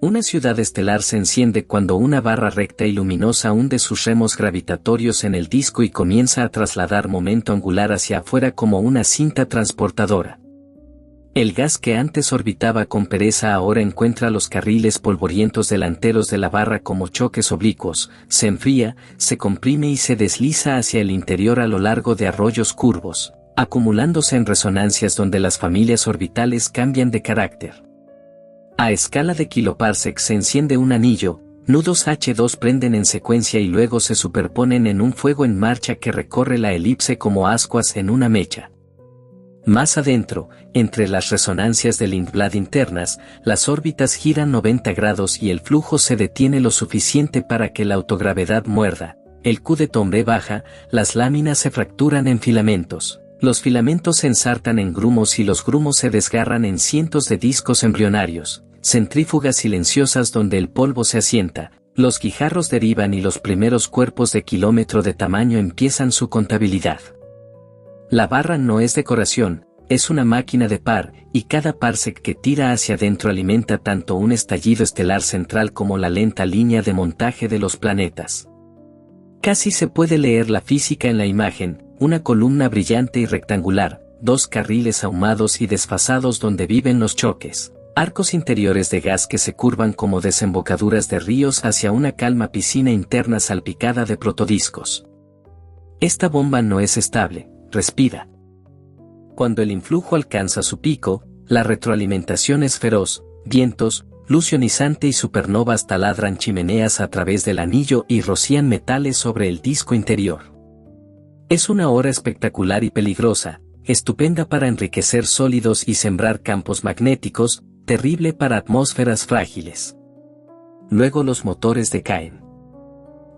Una ciudad estelar se enciende cuando una barra recta y luminosa hunde sus remos gravitatorios en el disco y comienza a trasladar momento angular hacia afuera como una cinta transportadora. El gas que antes orbitaba con pereza ahora encuentra los carriles polvorientos delanteros de la barra como choques oblicuos, se enfría, se comprime y se desliza hacia el interior a lo largo de arroyos curvos, acumulándose en resonancias donde las familias orbitales cambian de carácter. A escala de kiloparsec se enciende un anillo, nudos H2 prenden en secuencia y luego se superponen en un fuego en marcha que recorre la elipse como ascuas en una mecha. Más adentro, entre las resonancias del Lindblad internas, las órbitas giran 90 grados y el flujo se detiene lo suficiente para que la autogravedad muerda, el Q de Tombre baja, las láminas se fracturan en filamentos, los filamentos se ensartan en grumos y los grumos se desgarran en cientos de discos embrionarios, centrífugas silenciosas donde el polvo se asienta, los guijarros derivan y los primeros cuerpos de kilómetro de tamaño empiezan su contabilidad. La barra no es decoración, es una máquina de par, y cada parsec que tira hacia adentro alimenta tanto un estallido estelar central como la lenta línea de montaje de los planetas. Casi se puede leer la física en la imagen, una columna brillante y rectangular, dos carriles ahumados y desfasados donde viven los choques, arcos interiores de gas que se curvan como desembocaduras de ríos hacia una calma piscina interna salpicada de protodiscos. Esta bomba no es estable. Respira. Cuando el influjo alcanza su pico, la retroalimentación es feroz, vientos, luz ionizante y supernovas taladran chimeneas a través del anillo y rocían metales sobre el disco interior. Es una hora espectacular y peligrosa, estupenda para enriquecer sólidos y sembrar campos magnéticos, terrible para atmósferas frágiles. Luego los motores decaen.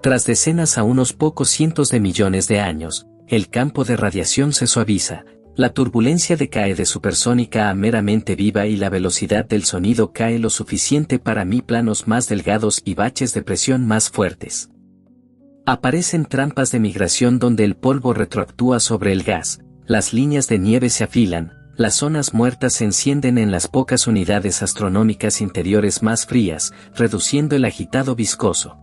Tras decenas a unos pocos cientos de millones de años, el campo de radiación se suaviza, la turbulencia decae de supersónica a meramente viva y la velocidad del sonido cae lo suficiente para planos más delgados y baches de presión más fuertes. Aparecen trampas de migración donde el polvo retroactúa sobre el gas, las líneas de nieve se afilan, las zonas muertas se encienden en las pocas unidades astronómicas interiores más frías, reduciendo el agitado viscoso.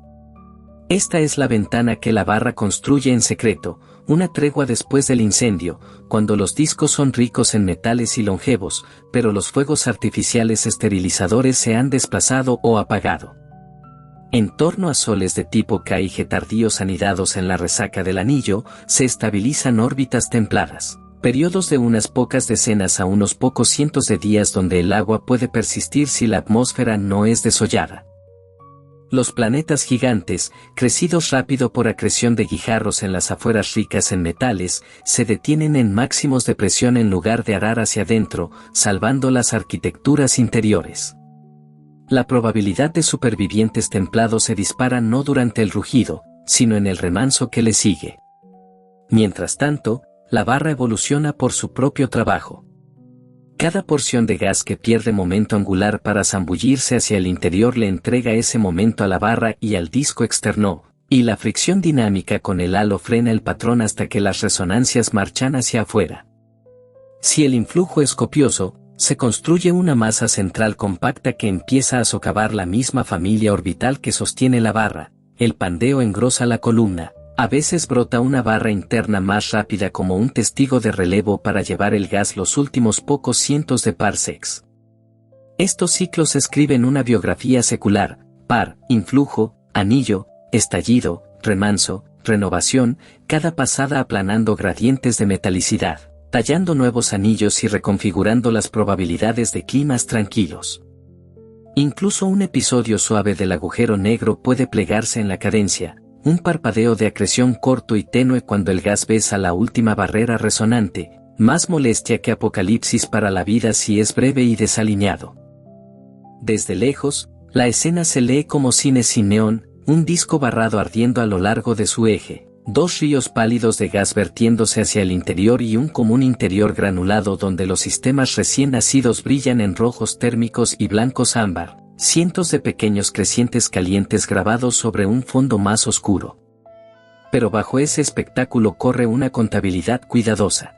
Esta es la ventana que la barra construye en secreto, una tregua después del incendio, cuando los discos son ricos en metales y longevos, pero los fuegos artificiales esterilizadores se han desplazado o apagado. En torno a soles de tipo K y G tardíos anidados en la resaca del anillo, se estabilizan órbitas templadas, periodos de unas pocas decenas a unos pocos cientos de días donde el agua puede persistir si la atmósfera no es desollada. Los planetas gigantes, crecidos rápido por acreción de guijarros en las afueras ricas en metales, se detienen en máximos de presión en lugar de arar hacia adentro, salvando las arquitecturas interiores. La probabilidad de supervivientes templados se dispara no durante el rugido, sino en el remanso que le sigue. Mientras tanto, la barra evoluciona por su propio trabajo. Cada porción de gas que pierde momento angular para zambullirse hacia el interior le entrega ese momento a la barra y al disco externo, y la fricción dinámica con el halo frena el patrón hasta que las resonancias marchan hacia afuera. Si el influjo es copioso, se construye una masa central compacta que empieza a socavar la misma familia orbital que sostiene la barra, el pandeo engrosa la columna. A veces brota una barra interna más rápida como un testigo de relevo para llevar el gas los últimos pocos cientos de parsecs. Estos ciclos escriben una biografía secular, par, influjo, anillo, estallido, remanso, renovación, cada pasada aplanando gradientes de metalicidad, tallando nuevos anillos y reconfigurando las probabilidades de climas tranquilos. Incluso un episodio suave del agujero negro puede plegarse en la cadencia, un parpadeo de acreción corto y tenue cuando el gas besa la última barrera resonante, más molestia que apocalipsis para la vida si es breve y desalineado. Desde lejos, la escena se lee como cine sin neón, un disco barrado ardiendo a lo largo de su eje, dos ríos pálidos de gas vertiéndose hacia el interior y un común interior granulado donde los sistemas recién nacidos brillan en rojos térmicos y blancos ámbar. Cientos de pequeños crecientes calientes grabados sobre un fondo más oscuro. Pero bajo ese espectáculo corre una contabilidad cuidadosa.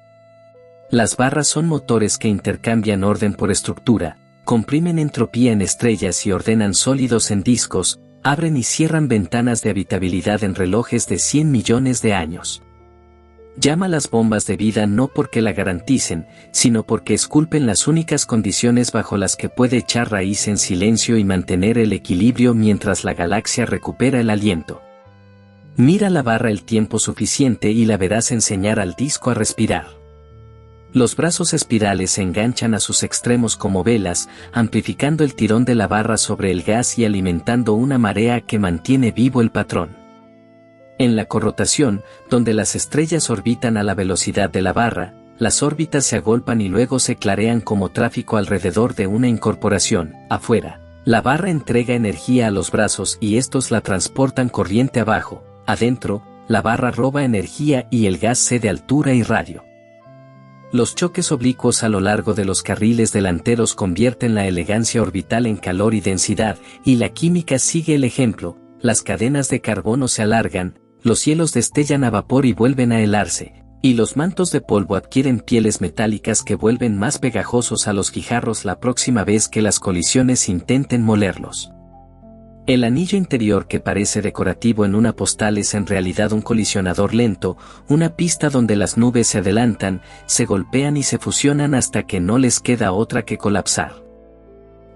Las barras son motores que intercambian orden por estructura, comprimen entropía en estrellas y ordenan sólidos en discos, abren y cierran ventanas de habitabilidad en relojes de 100 millones de años. Llama las bombas de vida no porque la garanticen, sino porque esculpen las únicas condiciones bajo las que puede echar raíz en silencio y mantener el equilibrio mientras la galaxia recupera el aliento. Mira la barra el tiempo suficiente y la verás enseñar al disco a respirar. Los brazos espirales se enganchan a sus extremos como velas, amplificando el tirón de la barra sobre el gas y alimentando una marea que mantiene vivo el patrón. En la corrotación, donde las estrellas orbitan a la velocidad de la barra, las órbitas se agolpan y luego se clarean como tráfico alrededor de una incorporación. Afuera, la barra entrega energía a los brazos y estos la transportan corriente abajo. Adentro, la barra roba energía y el gas cede altura y radio. Los choques oblicuos a lo largo de los carriles delanteros convierten la elegancia orbital en calor y densidad, y la química sigue el ejemplo. Las cadenas de carbono se alargan, los cielos destellan a vapor y vuelven a helarse, y los mantos de polvo adquieren pieles metálicas que vuelven más pegajosos a los guijarros la próxima vez que las colisiones intenten molerlos. El anillo interior que parece decorativo en una postal es en realidad un colisionador lento, una pista donde las nubes se adelantan, se golpean y se fusionan hasta que no les queda otra que colapsar.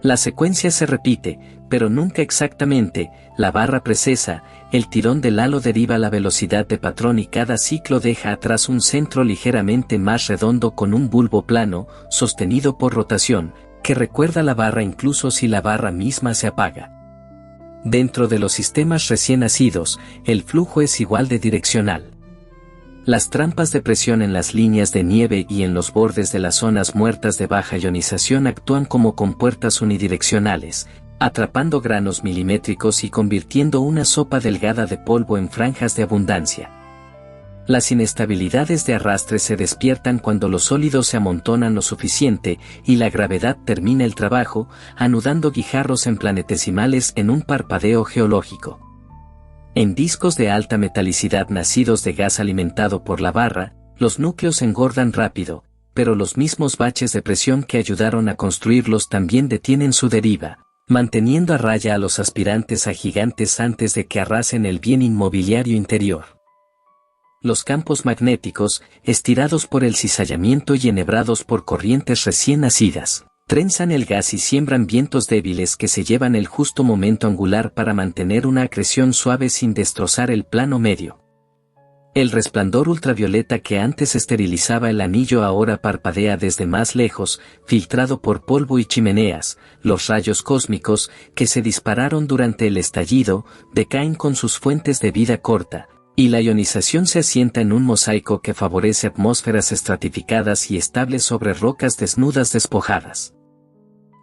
La secuencia se repite, pero nunca exactamente, la barra precesa, el tirón del halo deriva la velocidad de patrón y cada ciclo deja atrás un centro ligeramente más redondo con un bulbo plano, sostenido por rotación, que recuerda la barra incluso si la barra misma se apaga. Dentro de los sistemas recién nacidos, el flujo es igual de direccional. Las trampas de presión en las líneas de nieve y en los bordes de las zonas muertas de baja ionización actúan como compuertas unidireccionales, atrapando granos milimétricos y convirtiendo una sopa delgada de polvo en franjas de abundancia. Las inestabilidades de arrastre se despiertan cuando los sólidos se amontonan lo suficiente y la gravedad termina el trabajo, anudando guijarros en planetesimales en un parpadeo geológico. En discos de alta metalicidad nacidos de gas alimentado por la barra, los núcleos engordan rápido, pero los mismos baches de presión que ayudaron a construirlos también detienen su deriva, manteniendo a raya a los aspirantes a gigantes antes de que arrasen el bien inmobiliario interior. Los campos magnéticos, estirados por el cizallamiento y enhebrados por corrientes recién nacidas, trenzan el gas y siembran vientos débiles que se llevan el justo momento angular para mantener una acreción suave sin destrozar el plano medio. El resplandor ultravioleta que antes esterilizaba el anillo ahora parpadea desde más lejos, filtrado por polvo y chimeneas. Los rayos cósmicos, que se dispararon durante el estallido, decaen con sus fuentes de vida corta, y la ionización se asienta en un mosaico que favorece atmósferas estratificadas y estables sobre rocas desnudas despojadas.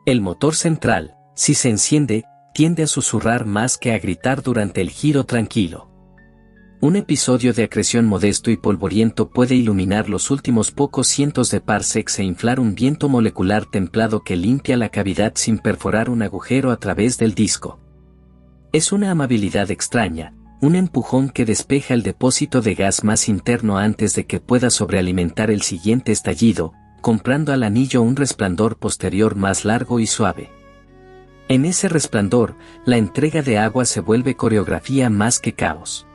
El motor central, si se enciende, tiende a susurrar más que a gritar durante el giro tranquilo. Un episodio de acreción modesto y polvoriento puede iluminar los últimos pocos cientos de parsecs e inflar un viento molecular templado que limpia la cavidad sin perforar un agujero a través del disco. Es una amabilidad extraña, un empujón que despeja el depósito de gas más interno antes de que pueda sobrealimentar el siguiente estallido, comprando al anillo un resplandor posterior más largo y suave. En ese resplandor, la entrega de agua se vuelve coreografía más que caos.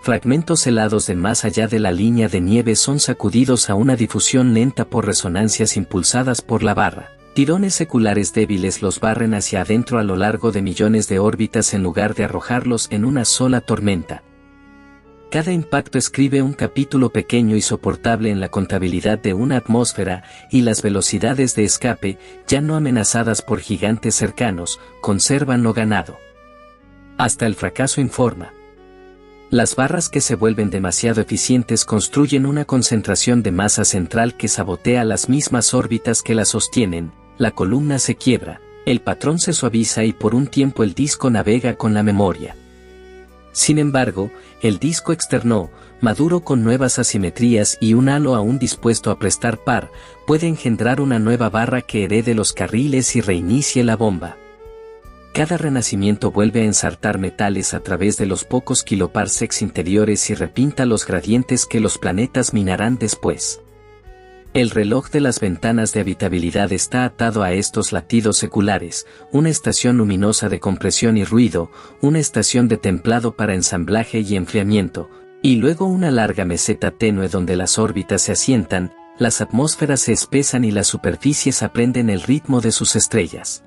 Fragmentos helados de más allá de la línea de nieve son sacudidos a una difusión lenta por resonancias impulsadas por la barra. Tirones seculares débiles los barren hacia adentro a lo largo de millones de órbitas en lugar de arrojarlos en una sola tormenta. Cada impacto escribe un capítulo pequeño y soportable en la contabilidad de una atmósfera, y las velocidades de escape, ya no amenazadas por gigantes cercanos, conservan lo ganado. Hasta el fracaso informa. Las barras que se vuelven demasiado eficientes construyen una concentración de masa central que sabotea las mismas órbitas que la sostienen, la columna se quiebra, el patrón se suaviza y por un tiempo el disco navega con la memoria. Sin embargo, el disco externo, maduro con nuevas asimetrías y un halo aún dispuesto a prestar par, puede engendrar una nueva barra que herede los carriles y reinicie la bomba. Cada renacimiento vuelve a ensartar metales a través de los pocos kiloparsecs interiores y repinta los gradientes que los planetas minarán después. El reloj de las ventanas de habitabilidad está atado a estos latidos seculares, una estación luminosa de compresión y ruido, una estación de templado para ensamblaje y enfriamiento, y luego una larga meseta tenue donde las órbitas se asientan, las atmósferas se espesan y las superficies aprenden el ritmo de sus estrellas.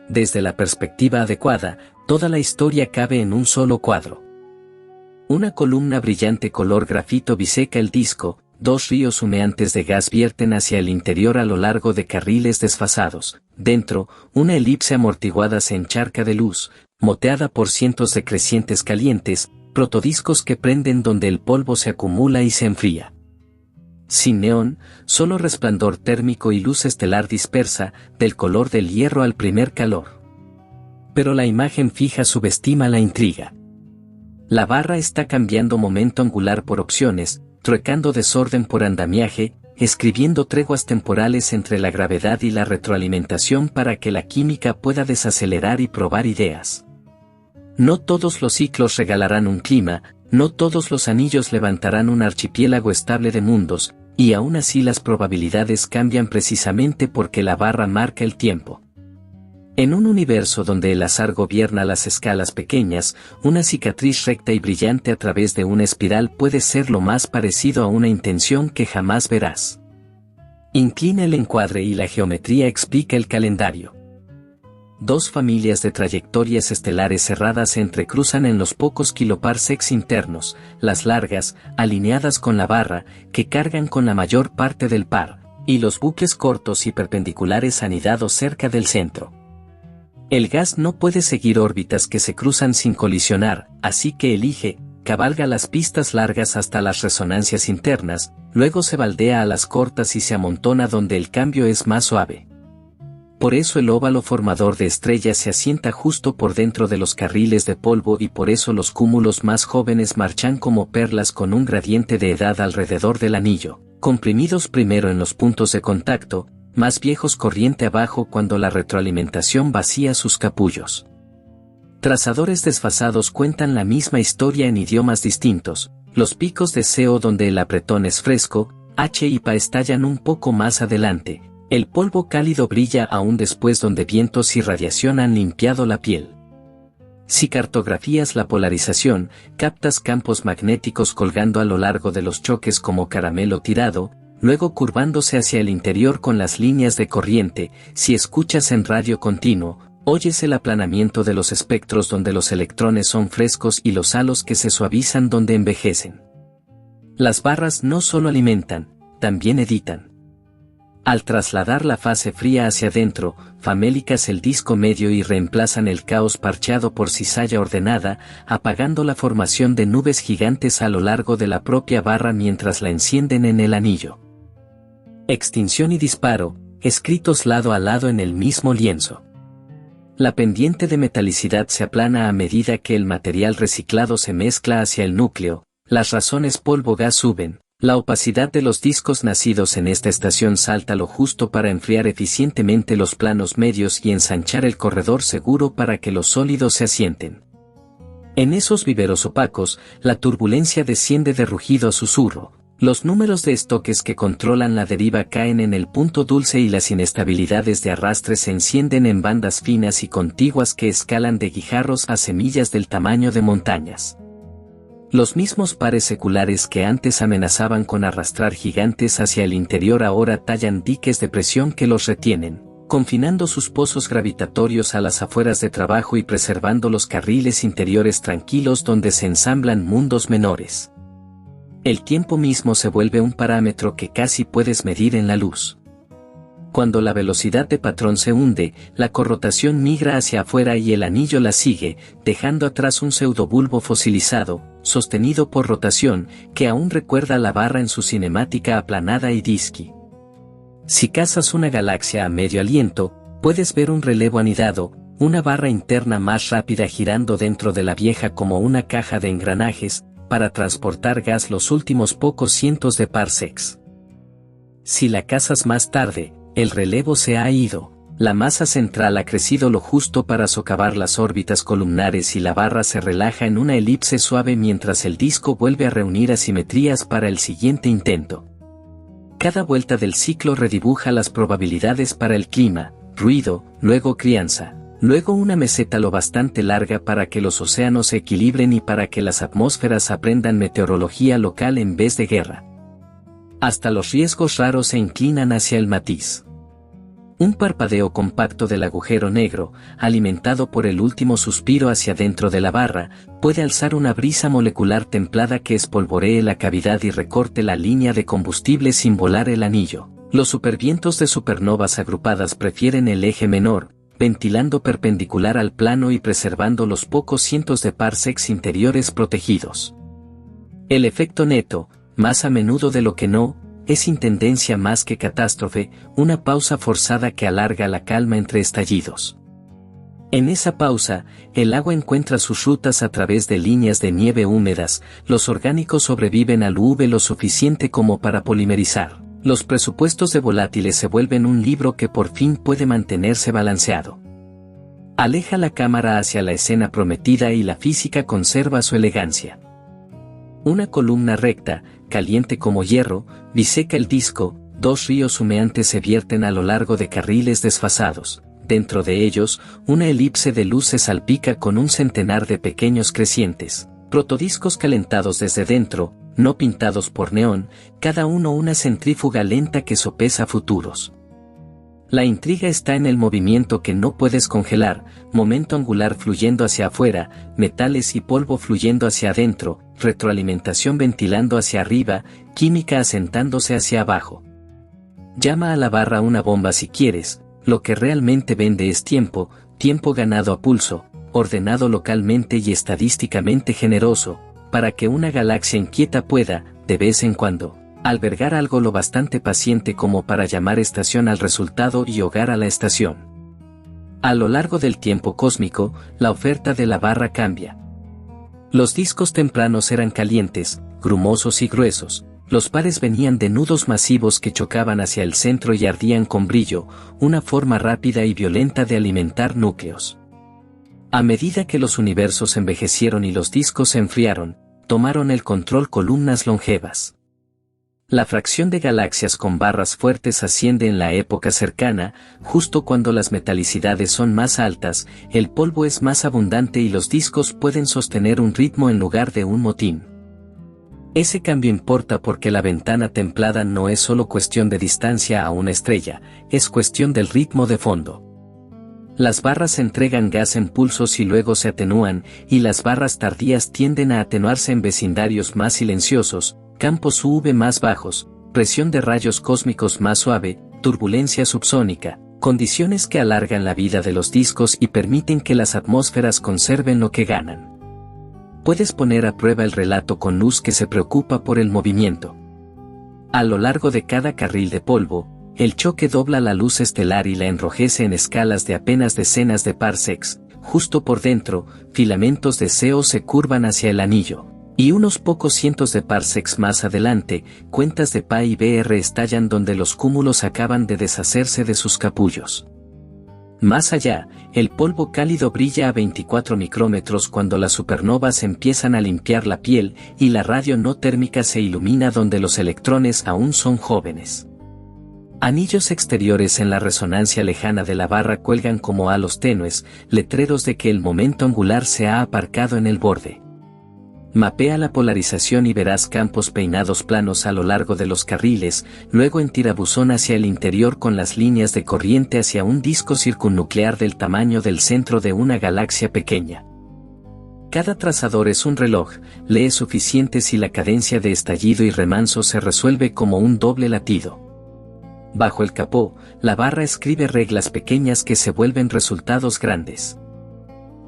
Desde la perspectiva adecuada, toda la historia cabe en un solo cuadro. Una columna brillante color grafito biseca el disco, dos ríos humeantes de gas vierten hacia el interior a lo largo de carriles desfasados. Dentro, una elipse amortiguada se encharca de luz, moteada por cientos de crecientes calientes, protodiscos que prenden donde el polvo se acumula y se enfría. Sin neón, solo resplandor térmico y luz estelar dispersa, del color del hierro al primer calor. Pero la imagen fija subestima la intriga. La barra está cambiando momento angular por opciones, truecando desorden por andamiaje, escribiendo treguas temporales entre la gravedad y la retroalimentación para que la química pueda desacelerar y probar ideas. No todos los ciclos regalarán un clima, no todos los anillos levantarán un archipiélago estable de mundos, y aún así las probabilidades cambian precisamente porque la barra marca el tiempo. En un universo donde el azar gobierna las escalas pequeñas, una cicatriz recta y brillante a través de una espiral puede ser lo más parecido a una intención que jamás verás. Inclina el encuadre y la geometría explica el calendario. Dos familias de trayectorias estelares cerradas se entrecruzan en los pocos kiloparsecs internos, las largas, alineadas con la barra, que cargan con la mayor parte del par, y los bucles cortos y perpendiculares anidados cerca del centro. El gas no puede seguir órbitas que se cruzan sin colisionar, así que elige, cabalga las pistas largas hasta las resonancias internas, luego se baldea a las cortas y se amontona donde el cambio es más suave. Por eso el óvalo formador de estrellas se asienta justo por dentro de los carriles de polvo y por eso los cúmulos más jóvenes marchan como perlas con un gradiente de edad alrededor del anillo, comprimidos primero en los puntos de contacto, más viejos corriente abajo cuando la retroalimentación vacía sus capullos. Trazadores desfasados cuentan la misma historia en idiomas distintos, los picos de CO donde el apretón es fresco, H y PA estallan un poco más adelante, el polvo cálido brilla aún después donde vientos y radiación han limpiado la piel. Si cartografías la polarización, captas campos magnéticos colgando a lo largo de los choques como caramelo tirado, luego curvándose hacia el interior con las líneas de corriente. Si escuchas en radio continuo, oyes el aplanamiento de los espectros donde los electrones son frescos y los halos que se suavizan donde envejecen. Las barras no solo alimentan, también editan. Al trasladar la fase fría hacia adentro, famélicas el disco medio y reemplazan el caos parcheado por cizalla ordenada, apagando la formación de nubes gigantes a lo largo de la propia barra mientras la encienden en el anillo. Extinción y disparo, escritos lado a lado en el mismo lienzo. La pendiente de metalicidad se aplana a medida que el material reciclado se mezcla hacia el núcleo, las razones polvo-gas suben. La opacidad de los discos nacidos en esta estación salta lo justo para enfriar eficientemente los planos medios y ensanchar el corredor seguro para que los sólidos se asienten. En esos viveros opacos, la turbulencia desciende de rugido a susurro, los números de estoques que controlan la deriva caen en el punto dulce y las inestabilidades de arrastre se encienden en bandas finas y contiguas que escalan de guijarros a semillas del tamaño de montañas. Los mismos pares seculares que antes amenazaban con arrastrar gigantes hacia el interior ahora tallan diques de presión que los retienen, confinando sus pozos gravitatorios a las afueras de trabajo y preservando los carriles interiores tranquilos donde se ensamblan mundos menores. El tiempo mismo se vuelve un parámetro que casi puedes medir en la luz. Cuando la velocidad de patrón se hunde, la corrotación migra hacia afuera y el anillo la sigue, dejando atrás un pseudobulbo fosilizado, sostenido por rotación, que aún recuerda la barra en su cinemática aplanada y disky. Si cazas una galaxia a medio aliento, puedes ver un relevo anidado, una barra interna más rápida girando dentro de la vieja como una caja de engranajes, para transportar gas los últimos pocos cientos de parsecs. Si la cazas más tarde, el relevo se ha ido, la masa central ha crecido lo justo para socavar las órbitas columnares y la barra se relaja en una elipse suave mientras el disco vuelve a reunir asimetrías para el siguiente intento. Cada vuelta del ciclo redibuja las probabilidades para el clima, ruido, luego crianza, luego una meseta lo bastante larga para que los océanos se equilibren y para que las atmósferas aprendan meteorología local en vez de guerra. Hasta los riesgos raros se inclinan hacia el matiz. Un parpadeo compacto del agujero negro, alimentado por el último suspiro hacia dentro de la barra, puede alzar una brisa molecular templada que espolvoree la cavidad y recorte la línea de combustible sin volar el anillo. Los supervientos de supernovas agrupadas prefieren el eje menor, ventilando perpendicular al plano y preservando los pocos cientos de parsecs interiores protegidos. El efecto neto, más a menudo de lo que no, es intendencia más que catástrofe, una pausa forzada que alarga la calma entre estallidos. En esa pausa, el agua encuentra sus rutas a través de líneas de nieve húmedas, los orgánicos sobreviven al UV lo suficiente como para polimerizar, los presupuestos de volátiles se vuelven un libro que por fin puede mantenerse balanceado. Aleja la cámara hacia la escena prometida y la física conserva su elegancia. Una columna recta, caliente como hierro, biseca el disco, dos ríos humeantes se vierten a lo largo de carriles desfasados, dentro de ellos, una elipse de luz se salpica con un centenar de pequeños crecientes, protodiscos calentados desde dentro, no pintados por neón, cada uno una centrífuga lenta que sopesa futuros. La intriga está en el movimiento que no puedes congelar, momento angular fluyendo hacia afuera, metales y polvo fluyendo hacia adentro, retroalimentación ventilando hacia arriba, química asentándose hacia abajo. Llama a la barra una bomba si quieres, lo que realmente vende es tiempo, tiempo ganado a pulso, ordenado localmente y estadísticamente generoso, para que una galaxia inquieta pueda, de vez en cuando, albergar algo lo bastante paciente como para llamar estación al resultado y hogar a la estación. A lo largo del tiempo cósmico, la oferta de la barra cambia. Los discos tempranos eran calientes, grumosos y gruesos, los pares venían de nudos masivos que chocaban hacia el centro y ardían con brillo, una forma rápida y violenta de alimentar núcleos. A medida que los universos envejecieron y los discos se enfriaron, tomaron el control columnas longevas. La fracción de galaxias con barras fuertes asciende en la época cercana, justo cuando las metalicidades son más altas, el polvo es más abundante y los discos pueden sostener un ritmo en lugar de un motín. Ese cambio importa porque la ventana templada no es solo cuestión de distancia a una estrella, es cuestión del ritmo de fondo. Las barras entregan gas en pulsos y luego se atenúan, y las barras tardías tienden a atenuarse en vecindarios más silenciosos, campos UV más bajos, presión de rayos cósmicos más suave, turbulencia subsónica, condiciones que alargan la vida de los discos y permiten que las atmósferas conserven lo que ganan. Puedes poner a prueba el relato con luz que se preocupa por el movimiento. A lo largo de cada carril de polvo, el choque dobla la luz estelar y la enrojece en escalas de apenas decenas de parsecs, justo por dentro, filamentos de CO se curvan hacia el anillo. Y unos pocos cientos de parsecs más adelante, cuentas de Pi y BR estallan donde los cúmulos acaban de deshacerse de sus capullos. Más allá, el polvo cálido brilla a 24 micrómetros cuando las supernovas empiezan a limpiar la piel y la radio no térmica se ilumina donde los electrones aún son jóvenes. Anillos exteriores en la resonancia lejana de la barra cuelgan como halos tenues, letreros de que el momento angular se ha aparcado en el borde. Mapea la polarización y verás campos peinados planos a lo largo de los carriles, luego en tirabuzón hacia el interior con las líneas de corriente hacia un disco circunnuclear del tamaño del centro de una galaxia pequeña. Cada trazador es un reloj, lee suficiente si la cadencia de estallido y remanso se resuelve como un doble latido. Bajo el capó, la barra escribe reglas pequeñas que se vuelven resultados grandes.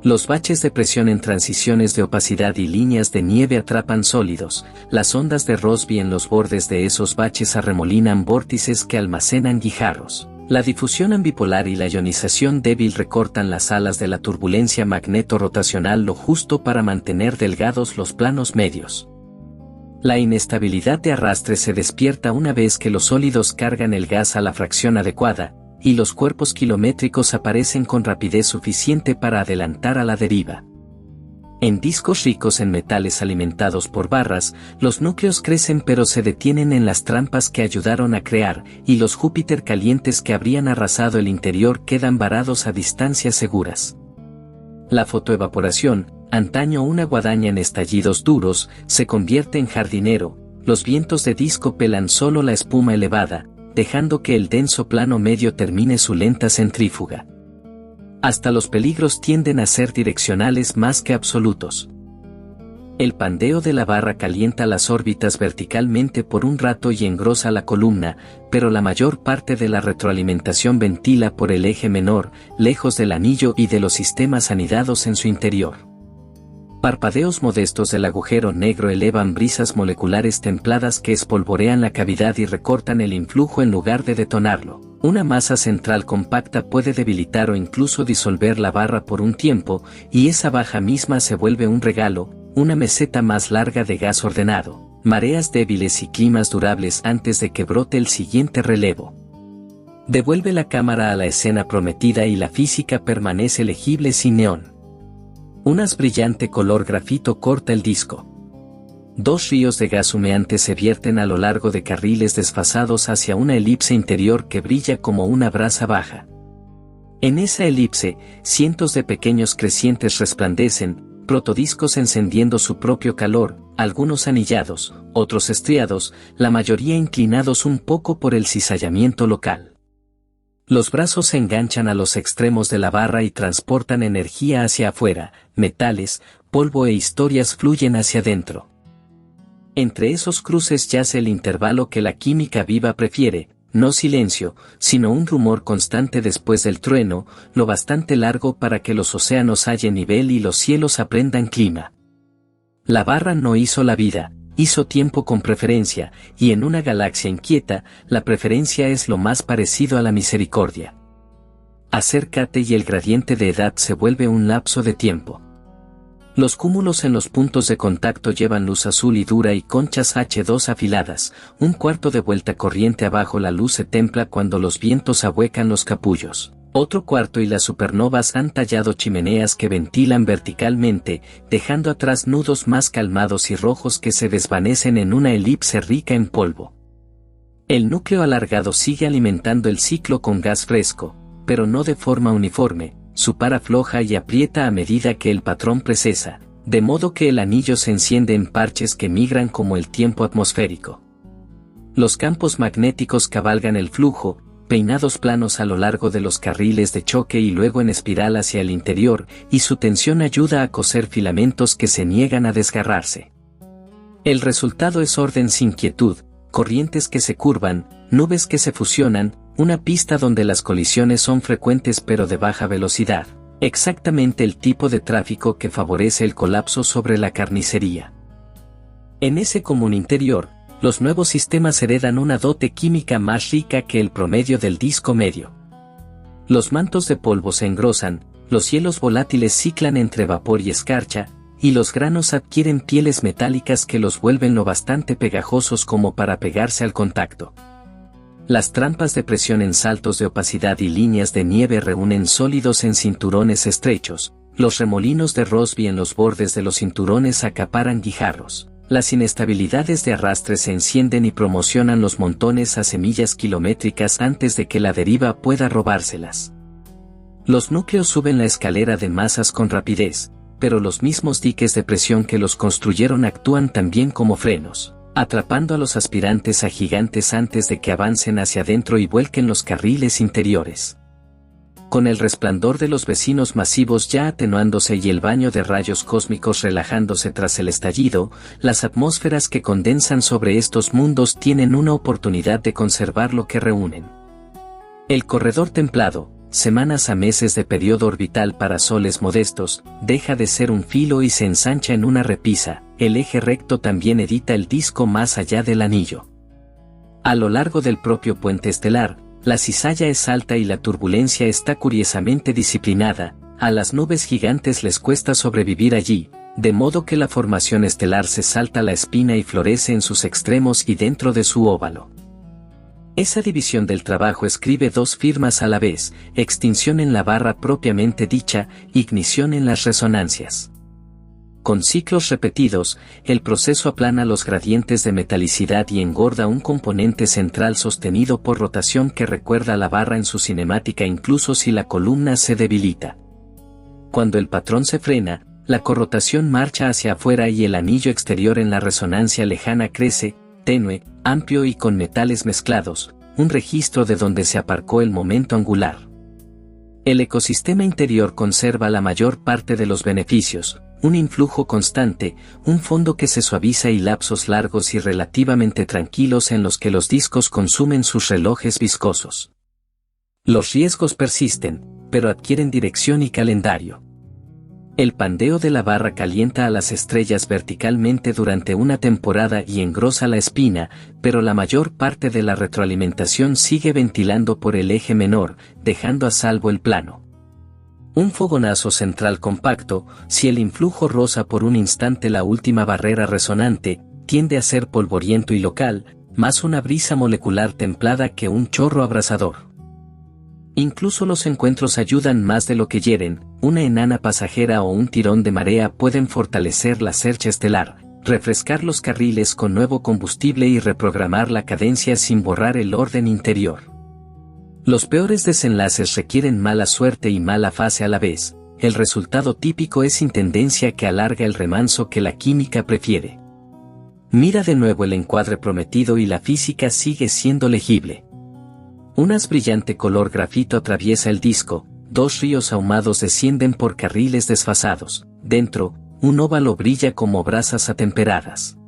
Los baches de presión en transiciones de opacidad y líneas de nieve atrapan sólidos, las ondas de Rossby en los bordes de esos baches arremolinan vórtices que almacenan guijarros. La difusión ambipolar y la ionización débil recortan las alas de la turbulencia magneto-rotacional lo justo para mantener delgados los planos medios. La inestabilidad de arrastre se despierta una vez que los sólidos cargan el gas a la fracción adecuada, y los cuerpos kilométricos aparecen con rapidez suficiente para adelantar a la deriva. En discos ricos en metales alimentados por barras, los núcleos crecen pero se detienen en las trampas que ayudaron a crear, y los Júpiter calientes que habrían arrasado el interior quedan varados a distancias seguras. La fotoevaporación, antaño una guadaña en estallidos duros, se convierte en jardinero, los vientos de disco pelan solo la espuma elevada, dejando que el denso plano medio termine su lenta centrífuga. Hasta los peligros tienden a ser direccionales más que absolutos. El pandeo de la barra calienta las órbitas verticalmente por un rato y engrosa la columna, pero la mayor parte de la retroalimentación ventila por el eje menor, lejos del anillo y de los sistemas anidados en su interior. Parpadeos modestos del agujero negro elevan brisas moleculares templadas que espolvorean la cavidad y recortan el influjo en lugar de detonarlo. Una masa central compacta puede debilitar o incluso disolver la barra por un tiempo, y esa baja misma se vuelve un regalo, una meseta más larga de gas ordenado, mareas débiles y climas durables antes de que brote el siguiente relevo. Devuelve la cámara a la escena prometida y la física permanece legible sin neón. Un brillante color grafito corta el disco. Dos ríos de gas humeante se vierten a lo largo de carriles desfasados hacia una elipse interior que brilla como una brasa baja. En esa elipse, cientos de pequeños crecientes resplandecen, protodiscos encendiendo su propio calor, algunos anillados, otros estriados, la mayoría inclinados un poco por el cizallamiento local. Los brazos se enganchan a los extremos de la barra y transportan energía hacia afuera, metales, polvo e historias fluyen hacia adentro. Entre esos cruces yace el intervalo que la química viva prefiere, no silencio, sino un rumor constante después del trueno, lo bastante largo para que los océanos hallen nivel y los cielos aprendan clima. La barra no hizo la vida, hizo tiempo con preferencia, y en una galaxia inquieta, la preferencia es lo más parecido a la misericordia. Acércate y el gradiente de edad se vuelve un lapso de tiempo. Los cúmulos en los puntos de contacto llevan luz azul y dura y conchas H2 afiladas, un cuarto de vuelta corriente abajo la luz se templa cuando los vientos ahuecan los capullos. Otro cuarto y las supernovas han tallado chimeneas que ventilan verticalmente, dejando atrás nudos más calmados y rojos que se desvanecen en una elipse rica en polvo. El núcleo alargado sigue alimentando el ciclo con gas fresco, pero no de forma uniforme, su par afloja y aprieta a medida que el patrón precesa, de modo que el anillo se enciende en parches que migran como el tiempo atmosférico. Los campos magnéticos cabalgan el flujo, peinados planos a lo largo de los carriles de choque y luego en espiral hacia el interior, y su tensión ayuda a coser filamentos que se niegan a desgarrarse. El resultado es orden sin quietud, corrientes que se curvan, nubes que se fusionan, una pista donde las colisiones son frecuentes pero de baja velocidad, exactamente el tipo de tráfico que favorece el colapso sobre la carnicería. En ese común interior, los nuevos sistemas heredan una dote química más rica que el promedio del disco medio. Los mantos de polvo se engrosan, los hielos volátiles ciclan entre vapor y escarcha, y los granos adquieren pieles metálicas que los vuelven lo bastante pegajosos como para pegarse al contacto. Las trampas de presión en saltos de opacidad y líneas de nieve reúnen sólidos en cinturones estrechos, los remolinos de Rossby en los bordes de los cinturones acaparan guijarros. Las inestabilidades de arrastre se encienden y promocionan los montones a semillas kilométricas antes de que la deriva pueda robárselas. Los núcleos suben la escalera de masas con rapidez, pero los mismos diques de presión que los construyeron actúan también como frenos, atrapando a los aspirantes a gigantes antes de que avancen hacia adentro y vuelquen los carriles interiores. Con el resplandor de los vecinos masivos ya atenuándose y el baño de rayos cósmicos relajándose tras el estallido, las atmósferas que condensan sobre estos mundos tienen una oportunidad de conservar lo que reúnen. El corredor templado, semanas a meses de periodo orbital para soles modestos, deja de ser un filo y se ensancha en una repisa, el eje recto también edita el disco más allá del anillo. A lo largo del propio puente estelar, la cizalla es alta y la turbulencia está curiosamente disciplinada, a las nubes gigantes les cuesta sobrevivir allí, de modo que la formación estelar se salta la espina y florece en sus extremos y dentro de su óvalo. Esa división del trabajo escribe dos firmas a la vez, extinción en la barra propiamente dicha, ignición en las resonancias. Con ciclos repetidos, el proceso aplana los gradientes de metalicidad y engorda un componente central sostenido por rotación que recuerda a la barra en su cinemática incluso si la columna se debilita. Cuando el patrón se frena, la corrotación marcha hacia afuera y el anillo exterior en la resonancia lejana crece, tenue, amplio y con metales mezclados, un registro de donde se aparcó el momento angular. El ecosistema interior conserva la mayor parte de los beneficios, un influjo constante, un fondo que se suaviza y lapsos largos y relativamente tranquilos en los que los discos consumen sus relojes viscosos. Los riesgos persisten, pero adquieren dirección y calendario. El pandeo de la barra calienta a las estrellas verticalmente durante una temporada y engrosa la espina, pero la mayor parte de la retroalimentación sigue ventilando por el eje menor, dejando a salvo el plano. Un fogonazo central compacto, si el influjo roza por un instante la última barrera resonante, tiende a ser polvoriento y local, más una brisa molecular templada que un chorro abrasador. Incluso los encuentros ayudan más de lo que hieren, una enana pasajera o un tirón de marea pueden fortalecer la cercha estelar, refrescar los carriles con nuevo combustible y reprogramar la cadencia sin borrar el orden interior. Los peores desenlaces requieren mala suerte y mala fase a la vez, el resultado típico es intendencia que alarga el remanso que la química prefiere. Mira de nuevo el encuadre prometido y la física sigue siendo legible. Un haz brillante color grafito atraviesa el disco, dos ríos ahumados descienden por carriles desfasados, dentro, un óvalo brilla como brasas atemperadas.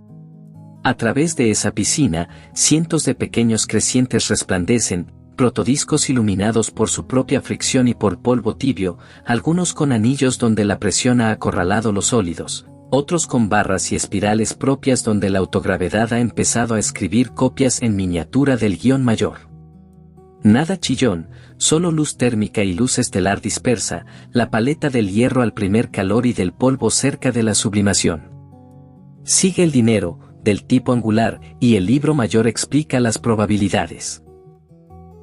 A través de esa piscina, cientos de pequeños crecientes resplandecen, protodiscos iluminados por su propia fricción y por polvo tibio, algunos con anillos donde la presión ha acorralado los sólidos, otros con barras y espirales propias donde la autogravedad ha empezado a escribir copias en miniatura del guión mayor. Nada chillón, solo luz térmica y luz estelar dispersa, la paleta del hierro al primer calor y del polvo cerca de la sublimación. Sigue el dinero, del tipo angular, y el libro mayor explica las probabilidades.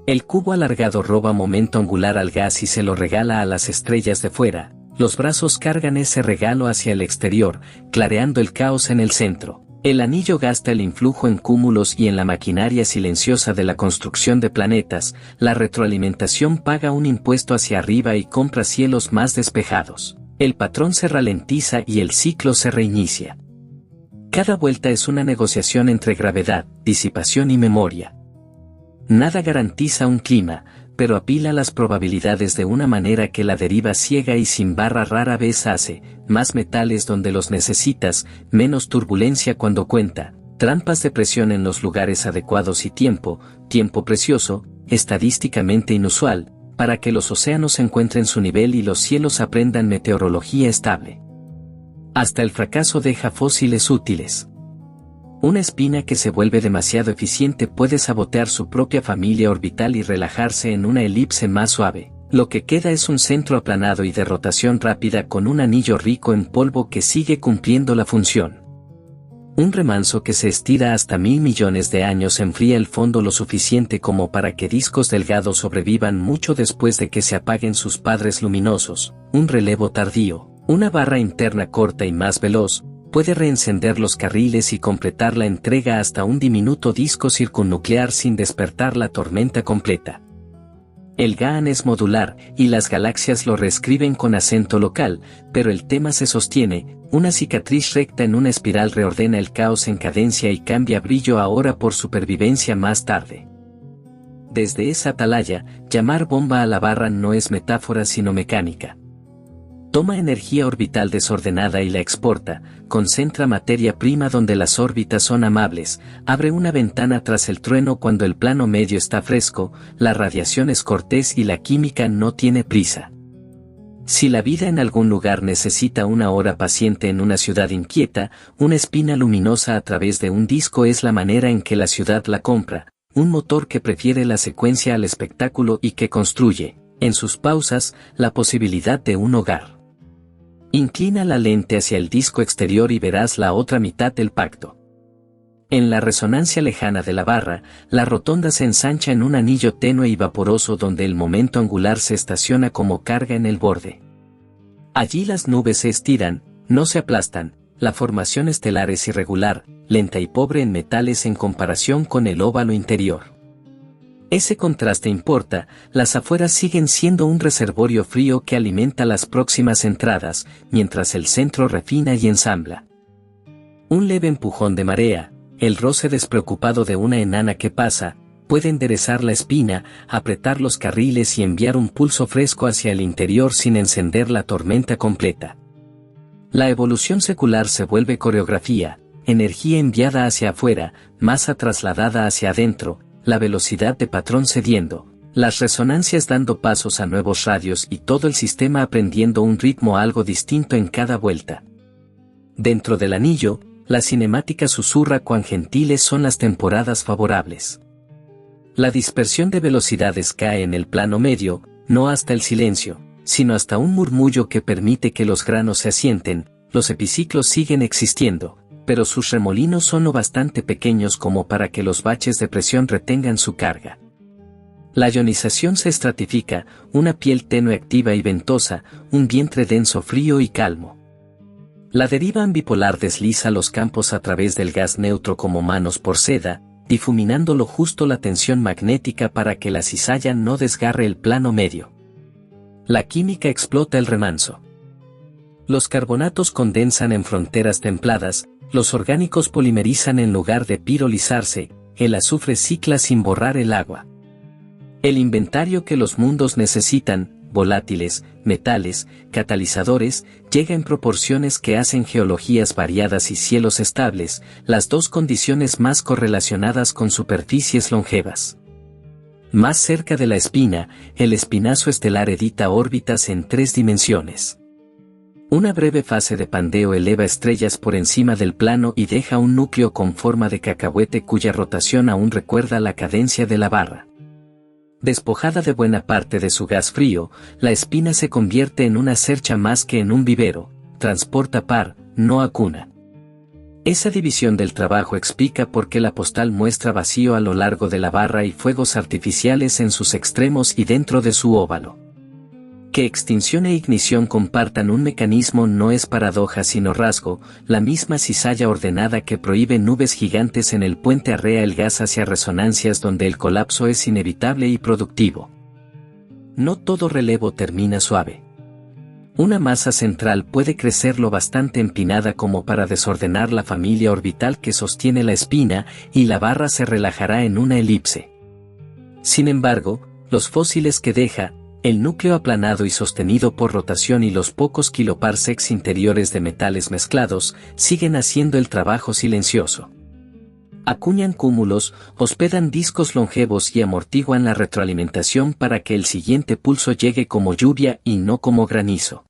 El cubo alargado roba momento angular al gas y se lo regala a las estrellas de fuera, los brazos cargan ese regalo hacia el exterior, clareando el caos en el centro. El anillo gasta el influjo en cúmulos y en la maquinaria silenciosa de la construcción de planetas, la retroalimentación paga un impuesto hacia arriba y compra cielos más despejados. El patrón se ralentiza y el ciclo se reinicia. Cada vuelta es una negociación entre gravedad, disipación y memoria. Nada garantiza un clima, pero apila las probabilidades de una manera que la deriva ciega y sin barra rara vez hace, más metales donde los necesitas, menos turbulencia cuando cuenta, trampas de presión en los lugares adecuados y tiempo precioso, estadísticamente inusual, para que los océanos encuentren su nivel y los cielos aprendan meteorología estable. Hasta el fracaso deja fósiles útiles. Una espina que se vuelve demasiado eficiente puede sabotear su propia familia orbital y relajarse en una elipse más suave. Lo que queda es un centro aplanado y de rotación rápida con un anillo rico en polvo que sigue cumpliendo la función. Un remanso que se estira hasta 1000 millones de años enfría el fondo lo suficiente como para que discos delgados sobrevivan mucho después de que se apaguen sus padres luminosos. Un relevo tardío, una barra interna corta y más veloz, puede reencender los carriles y completar la entrega hasta un diminuto disco circunnuclear sin despertar la tormenta completa. El GAN es modular, y las galaxias lo reescriben con acento local, pero el tema se sostiene, una cicatriz recta en una espiral reordena el caos en cadencia y cambia brillo ahora por supervivencia más tarde. Desde esa atalaya, llamar bomba a la barra no es metáfora sino mecánica. Toma energía orbital desordenada y la exporta, concentra materia prima donde las órbitas son amables, abre una ventana tras el trueno cuando el plano medio está fresco, la radiación es cortés y la química no tiene prisa. Si la vida en algún lugar necesita una hora paciente en una ciudad inquieta, una espina luminosa a través de un disco es la manera en que la ciudad la compra, un motor que prefiere la secuencia al espectáculo y que construye, en sus pausas, la posibilidad de un hogar. Inclina la lente hacia el disco exterior y verás la otra mitad del pacto. En la resonancia lejana de la barra, la rotonda se ensancha en un anillo tenue y vaporoso donde el momento angular se estaciona como carga en el borde. Allí las nubes se estiran, no se aplastan, la formación estelar es irregular, lenta y pobre en metales en comparación con el óvalo interior. Ese contraste importa, las afueras siguen siendo un reservorio frío que alimenta las próximas entradas, mientras el centro refina y ensambla. Un leve empujón de marea, el roce despreocupado de una enana que pasa, puede enderezar la espina, apretar los carriles y enviar un pulso fresco hacia el interior sin encender la tormenta completa. La evolución secular se vuelve coreografía, energía enviada hacia afuera, masa trasladada hacia adentro, la velocidad de patrón cediendo, las resonancias dando pasos a nuevos radios y todo el sistema aprendiendo un ritmo algo distinto en cada vuelta. Dentro del anillo, la cinemática susurra cuán gentiles son las temporadas favorables. La dispersión de velocidades cae en el plano medio, no hasta el silencio, sino hasta un murmullo que permite que los granos se asienten, los epiciclos siguen existiendo, pero sus remolinos son lo bastante pequeños como para que los baches de presión retengan su carga. La ionización se estratifica, una piel tenue activa y ventosa, un vientre denso frío y calmo. La deriva ambipolar desliza los campos a través del gas neutro como manos por seda, difuminando lo justo la tensión magnética para que la cizalla no desgarre el plano medio. La química explota el remanso. Los carbonatos condensan en fronteras templadas, los orgánicos polimerizan en lugar de pirolizarse, el azufre cicla sin borrar el agua. El inventario que los mundos necesitan, volátiles, metales, catalizadores, llega en proporciones que hacen geologías variadas y cielos estables, las dos condiciones más correlacionadas con superficies longevas. Más cerca de la espina, el espinazo estelar edita órbitas en 3 dimensiones. Una breve fase de pandeo eleva estrellas por encima del plano y deja un núcleo con forma de cacahuete cuya rotación aún recuerda la cadencia de la barra. Despojada de buena parte de su gas frío, la espina se convierte en una cercha más que en un vivero, transporta par, no acuna. Esa división del trabajo explica por qué la postal muestra vacío a lo largo de la barra y fuegos artificiales en sus extremos y dentro de su óvalo. Que extinción e ignición compartan un mecanismo no es paradoja sino rasgo, la misma cizalla ordenada que prohíbe nubes gigantes en el puente arrea el gas hacia resonancias donde el colapso es inevitable y productivo. No todo relevo termina suave. Una masa central puede crecer lo bastante empinada como para desordenar la familia orbital que sostiene la espina y la barra se relajará en una elipse. Sin embargo, los fósiles que deja, el núcleo aplanado y sostenido por rotación y los pocos kiloparsecs interiores de metales mezclados, siguen haciendo el trabajo silencioso. Acuñan cúmulos, hospedan discos longevos y amortiguan la retroalimentación para que el siguiente pulso llegue como lluvia y no como granizo.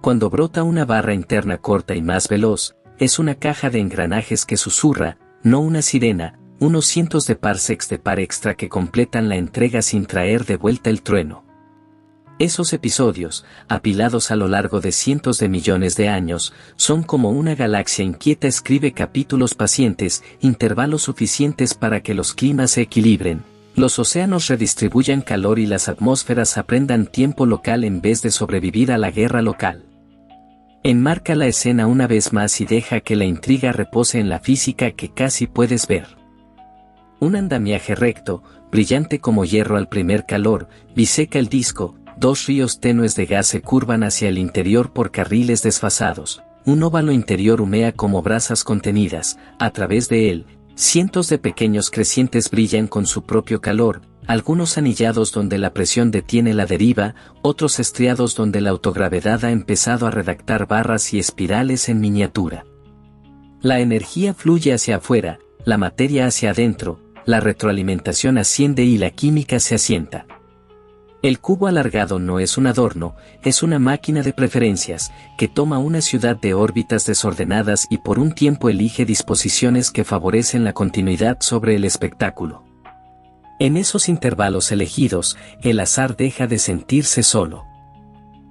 Cuando brota una barra interna corta y más veloz, es una caja de engranajes que susurra, no una sirena, unos cientos de parsecs de par extra que completan la entrega sin traer de vuelta el trueno. Esos episodios, apilados a lo largo de cientos de millones de años, son como una galaxia inquieta escribe capítulos pacientes, intervalos suficientes para que los climas se equilibren, los océanos redistribuyan calor y las atmósferas aprendan tiempo local en vez de sobrevivir a la guerra local. Enmarca la escena una vez más y deja que la intriga repose en la física que casi puedes ver. Un andamiaje recto, brillante como hierro al primer calor, biseca el disco. Dos ríos tenues de gas se curvan hacia el interior por carriles desfasados, un óvalo interior humea como brasas contenidas, a través de él, cientos de pequeños crecientes brillan con su propio calor, algunos anillados donde la presión detiene la deriva, otros estriados donde la autogravedad ha empezado a redactar barras y espirales en miniatura. La energía fluye hacia afuera, la materia hacia adentro, la retroalimentación asciende y la química se asienta. El cubo alargado no es un adorno, es una máquina de preferencias, que toma una ciudad de órbitas desordenadas y por un tiempo elige disposiciones que favorecen la continuidad sobre el espectáculo. En esos intervalos elegidos, el azar deja de sentirse solo.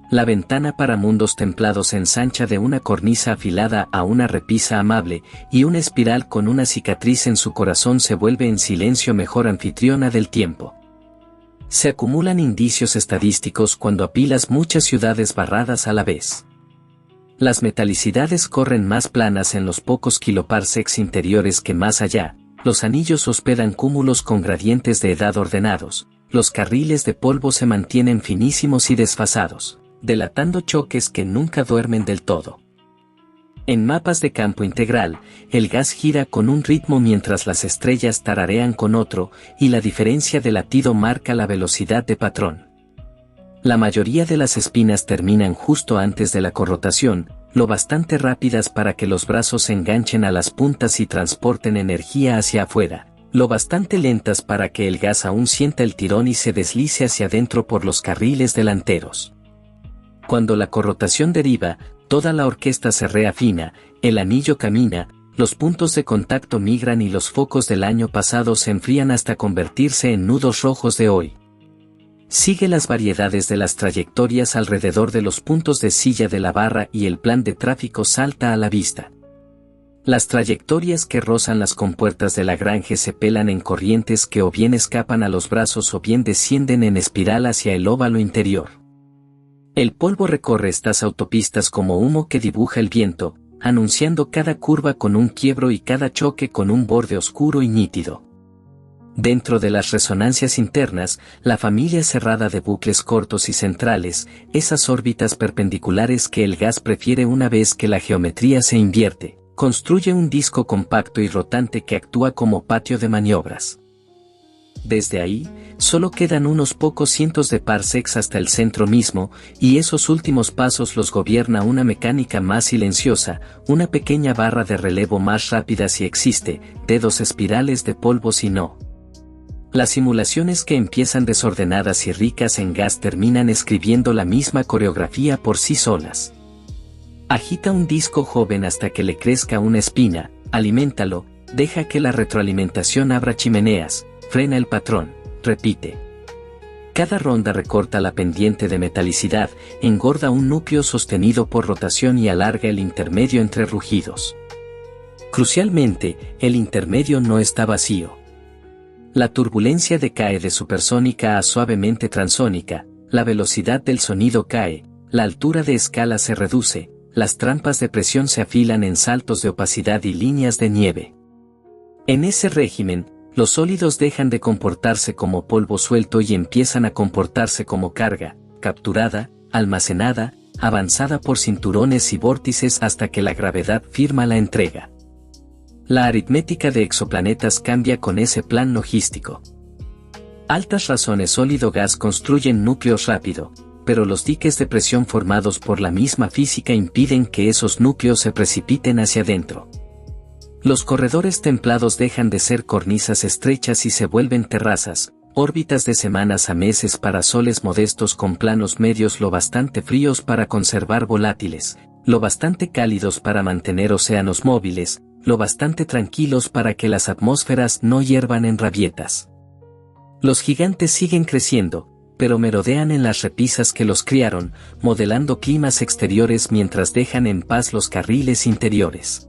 La ventana para mundos templados se ensancha de una cornisa afilada a una repisa amable, y una espiral con una cicatriz en su corazón se vuelve en silencio mejor anfitriona del tiempo. Se acumulan indicios estadísticos cuando apilas muchas ciudades barradas a la vez. Las metalicidades corren más planas en los pocos kiloparsecs interiores que más allá, los anillos hospedan cúmulos con gradientes de edad ordenados, los carriles de polvo se mantienen finísimos y desfasados, delatando choques que nunca duermen del todo. En mapas de campo integral, el gas gira con un ritmo mientras las estrellas tararean con otro, y la diferencia de latido marca la velocidad de patrón. La mayoría de las espinas terminan justo antes de la corrotación, lo bastante rápidas para que los brazos se enganchen a las puntas y transporten energía hacia afuera, lo bastante lentas para que el gas aún sienta el tirón y se deslice hacia adentro por los carriles delanteros. Cuando la corrotación deriva, toda la orquesta se reafina, el anillo camina, los puntos de contacto migran y los focos del año pasado se enfrían hasta convertirse en nudos rojos de hoy. Sigue las variedades de las trayectorias alrededor de los puntos de silla de la barra y el plan de tráfico salta a la vista. Las trayectorias que rozan las compuertas de Lagrange se pelan en corrientes que o bien escapan a los brazos o bien descienden en espiral hacia el óvalo interior. El polvo recorre estas autopistas como humo que dibuja el viento, anunciando cada curva con un quiebro y cada choque con un borde oscuro y nítido. Dentro de las resonancias internas, la familia cerrada de bucles cortos y centrales, esas órbitas perpendiculares que el gas prefiere una vez que la geometría se invierte, construye un disco compacto y rotante que actúa como patio de maniobras. Desde ahí, solo quedan unos pocos cientos de parsecs hasta el centro mismo, y esos últimos pasos los gobierna una mecánica más silenciosa, una pequeña barra de relevo más rápida si existe, dedos espirales de polvo si no. Las simulaciones que empiezan desordenadas y ricas en gas terminan escribiendo la misma coreografía por sí solas. Agita un disco joven hasta que le crezca una espina, aliméntalo, deja que la retroalimentación abra chimeneas, frena el patrón, repite. Cada ronda recorta la pendiente de metalicidad, engorda un núcleo sostenido por rotación y alarga el intermedio entre rugidos. Crucialmente, el intermedio no está vacío. La turbulencia decae de supersónica a suavemente transónica, la velocidad del sonido cae, la altura de escala se reduce, las trampas de presión se afilan en saltos de opacidad y líneas de nieve. En ese régimen, los sólidos dejan de comportarse como polvo suelto y empiezan a comportarse como carga, capturada, almacenada, avanzada por cinturones y vórtices hasta que la gravedad firma la entrega. La aritmética de exoplanetas cambia con ese plan logístico. Altas razones sólido-gas construyen núcleos rápido, pero los diques de presión formados por la misma física impiden que esos núcleos se precipiten hacia adentro. Los corredores templados dejan de ser cornisas estrechas y se vuelven terrazas, órbitas de semanas a meses para soles modestos con planos medios lo bastante fríos para conservar volátiles, lo bastante cálidos para mantener océanos móviles, lo bastante tranquilos para que las atmósferas no hiervan en rabietas. Los gigantes siguen creciendo, pero merodean en las repisas que los criaron, modelando climas exteriores mientras dejan en paz los carriles interiores.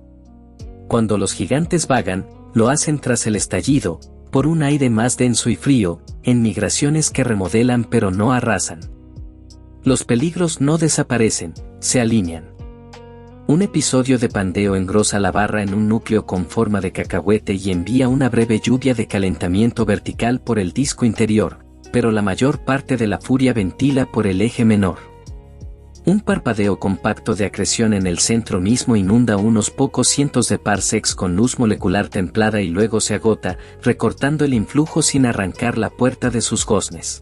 Cuando los gigantes vagan, lo hacen tras el estallido, por un aire más denso y frío, en migraciones que remodelan pero no arrasan. Los peligros no desaparecen, se alinean. Un episodio de pandeo engrosa la barra en un núcleo con forma de cacahuete y envía una breve lluvia de calentamiento vertical por el disco interior, pero la mayor parte de la furia ventila por el eje menor. Un parpadeo compacto de acreción en el centro mismo inunda unos pocos cientos de parsecs con luz molecular templada y luego se agota, recortando el influjo sin arrancar la puerta de sus goznes.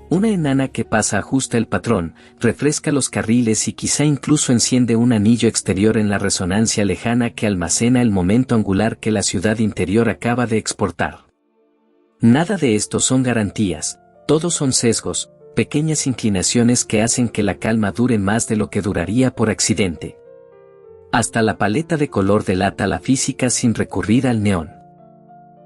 Una enana que pasa ajusta el patrón, refresca los carriles y quizá incluso enciende un anillo exterior en la resonancia lejana que almacena el momento angular que la ciudad interior acaba de exportar. Nada de esto son garantías, todos son sesgos, pequeñas inclinaciones que hacen que la calma dure más de lo que duraría por accidente. Hasta la paleta de color delata la física sin recurrir al neón.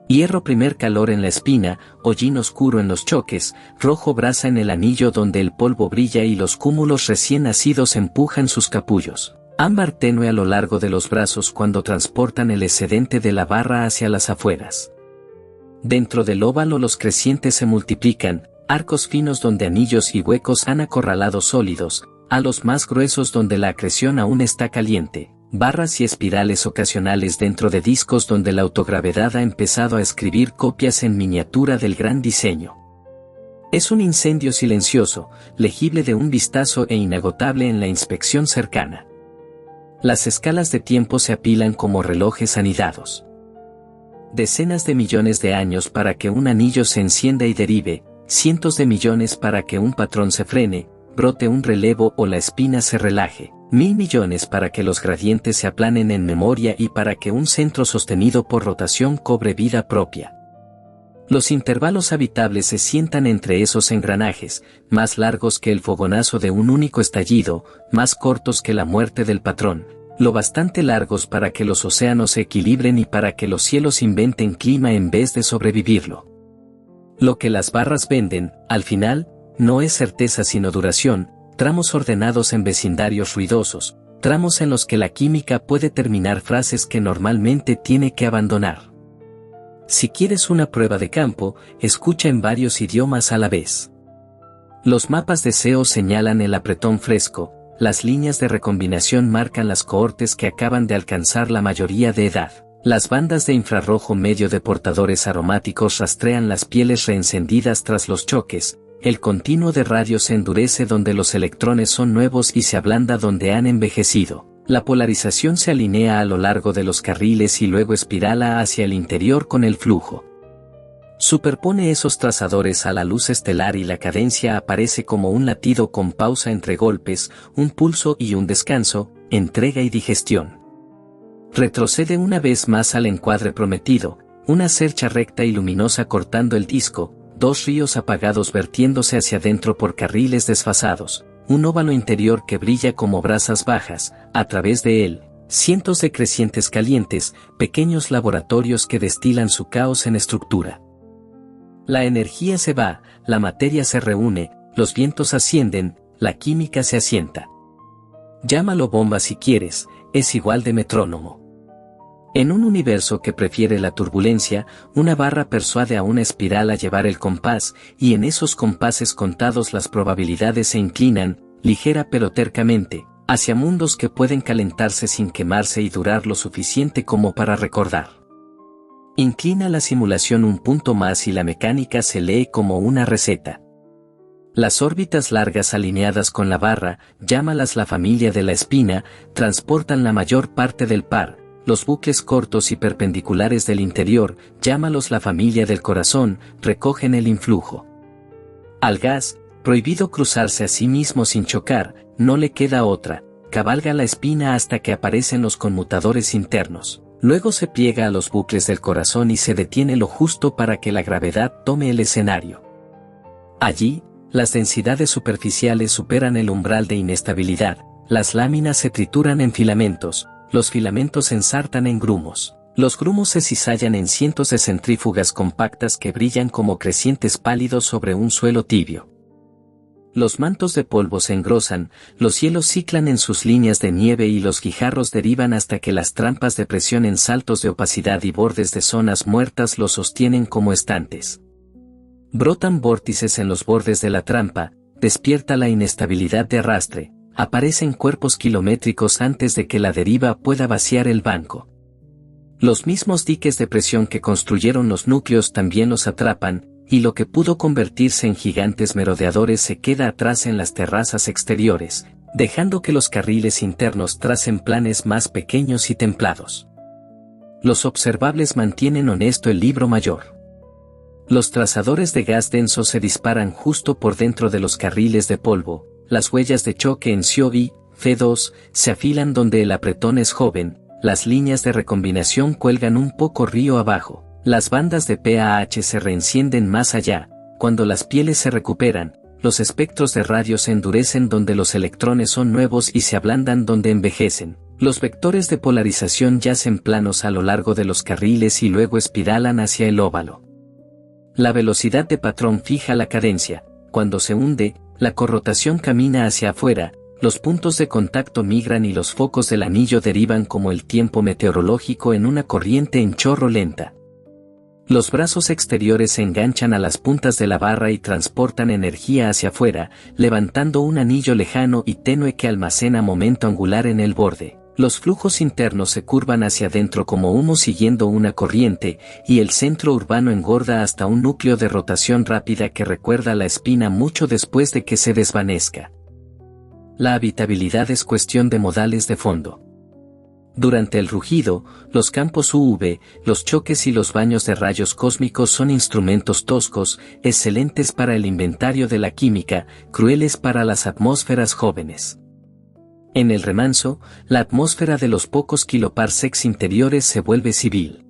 Hierro primer calor en la espina, hollín oscuro en los choques, rojo brasa en el anillo donde el polvo brilla y los cúmulos recién nacidos empujan sus capullos. Ámbar tenue a lo largo de los brazos cuando transportan el excedente de la barra hacia las afueras. Dentro del óvalo los crecientes se multiplican, arcos finos donde anillos y huecos han acorralado sólidos, a los más gruesos donde la acreción aún está caliente, barras y espirales ocasionales dentro de discos donde la autogravedad ha empezado a escribir copias en miniatura del gran diseño. Es un incendio silencioso, legible de un vistazo e inagotable en la inspección cercana. Las escalas de tiempo se apilan como relojes anidados. Decenas de millones de años para que un anillo se encienda y derive, cientos de millones para que un patrón se frene, brote un relevo o la espina se relaje, 1000 millones para que los gradientes se aplanen en memoria y para que un centro sostenido por rotación cobre vida propia. Los intervalos habitables se sientan entre esos engranajes, más largos que el fogonazo de un único estallido, más cortos que la muerte del patrón, lo bastante largos para que los océanos se equilibren y para que los cielos inventen clima en vez de sobrevivirlo. Lo que las barras venden, al final, no es certeza sino duración, tramos ordenados en vecindarios ruidosos, tramos en los que la química puede terminar frases que normalmente tiene que abandonar. Si quieres una prueba de campo, escucha en varios idiomas a la vez. Los mapas de SEO señalan el apretón fresco, las líneas de recombinación marcan las cohortes que acaban de alcanzar la mayoría de edad. Las bandas de infrarrojo medio de portadores aromáticos rastrean las pieles reencendidas tras los choques, el continuo de radio se endurece donde los electrones son nuevos y se ablanda donde han envejecido. La polarización se alinea a lo largo de los carriles y luego espirala hacia el interior con el flujo. Superpone esos trazadores a la luz estelar y la cadencia aparece como un latido con pausa entre golpes, un pulso y un descanso, entrega y digestión. Retrocede una vez más al encuadre prometido, una cercha recta y luminosa cortando el disco, dos ríos apagados vertiéndose hacia adentro por carriles desfasados, un óvalo interior que brilla como brasas bajas, a través de él, cientos de crecientes calientes, pequeños laboratorios que destilan su caos en estructura. La energía se va, la materia se reúne, los vientos ascienden, la química se asienta. Llámalo bomba si quieres, es igual de metrónomo. En un universo que prefiere la turbulencia, una barra persuade a una espiral a llevar el compás, y en esos compases contados las probabilidades se inclinan, ligera pero tercamente, hacia mundos que pueden calentarse sin quemarse y durar lo suficiente como para recordar. Inclina la simulación un punto más y la mecánica se lee como una receta. Las órbitas largas alineadas con la barra, llámalas la familia de la espina, transportan la mayor parte del par. Los bucles cortos y perpendiculares del interior, llámalos la familia del corazón, recogen el influjo. Al gas, prohibido cruzarse a sí mismo sin chocar, no le queda otra, cabalga la espina hasta que aparecen los conmutadores internos. Luego se pliega a los bucles del corazón y se detiene lo justo para que la gravedad tome el escenario. Allí, las densidades superficiales superan el umbral de inestabilidad, las láminas se trituran en filamentos, los filamentos se ensartan en grumos. Los grumos se cizallan en cientos de centrífugas compactas que brillan como crecientes pálidos sobre un suelo tibio. Los mantos de polvo se engrosan, los cielos ciclan en sus líneas de nieve y los guijarros derivan hasta que las trampas de presión en saltos de opacidad y bordes de zonas muertas los sostienen como estantes. Brotan vórtices en los bordes de la trampa, despierta la inestabilidad de arrastre. Aparecen cuerpos kilométricos antes de que la deriva pueda vaciar el banco. Los mismos diques de presión que construyeron los núcleos también los atrapan, y lo que pudo convertirse en gigantes merodeadores se queda atrás en las terrazas exteriores, dejando que los carriles internos tracen planes más pequeños y templados. Los observables mantienen honesto el libro mayor. Los trazadores de gas denso se disparan justo por dentro de los carriles de polvo. Las huellas de choque en CO-I, F2, se afilan donde el apretón es joven, las líneas de recombinación cuelgan un poco río abajo, las bandas de PAH se reencienden más allá, cuando las pieles se recuperan, los espectros de radio se endurecen donde los electrones son nuevos y se ablandan donde envejecen, los vectores de polarización yacen planos a lo largo de los carriles y luego espiralan hacia el óvalo. La velocidad de patrón fija la cadencia, cuando se hunde, la corrotación camina hacia afuera, los puntos de contacto migran y los focos del anillo derivan como el tiempo meteorológico en una corriente en chorro lenta. Los brazos exteriores se enganchan a las puntas de la barra y transportan energía hacia afuera, levantando un anillo lejano y tenue que almacena momento angular en el borde. Los flujos internos se curvan hacia adentro como humo siguiendo una corriente, y el centro urbano engorda hasta un núcleo de rotación rápida que recuerda la espina mucho después de que se desvanezca. La habitabilidad es cuestión de modales de fondo. Durante el rugido, los campos UV, los choques y los baños de rayos cósmicos son instrumentos toscos, excelentes para el inventario de la química, crueles para las atmósferas jóvenes. En el remanso, la atmósfera de los pocos kiloparsecs interiores se vuelve civil.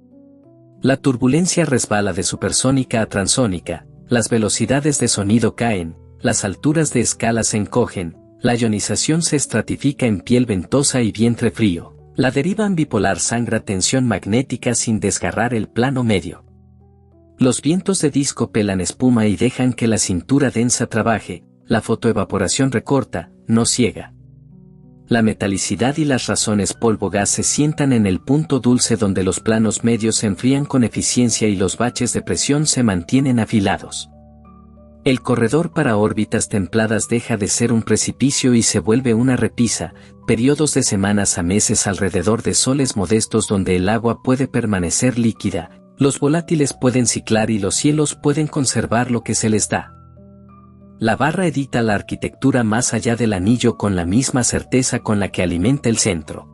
La turbulencia resbala de supersónica a transónica, las velocidades de sonido caen, las alturas de escala se encogen, la ionización se estratifica en piel ventosa y vientre frío. La deriva ambipolar sangra tensión magnética sin desgarrar el plano medio. Los vientos de disco pelan espuma y dejan que la cintura densa trabaje, la fotoevaporación recorta, no ciega. La metalicidad y las razones polvo-gas se sientan en el punto dulce donde los planos medios se enfrían con eficiencia y los baches de presión se mantienen afilados. El corredor para órbitas templadas deja de ser un precipicio y se vuelve una repisa, periodos de semanas a meses alrededor de soles modestos donde el agua puede permanecer líquida, los volátiles pueden ciclar y los cielos pueden conservar lo que se les da. La barra edita la arquitectura más allá del anillo con la misma certeza con la que alimenta el centro.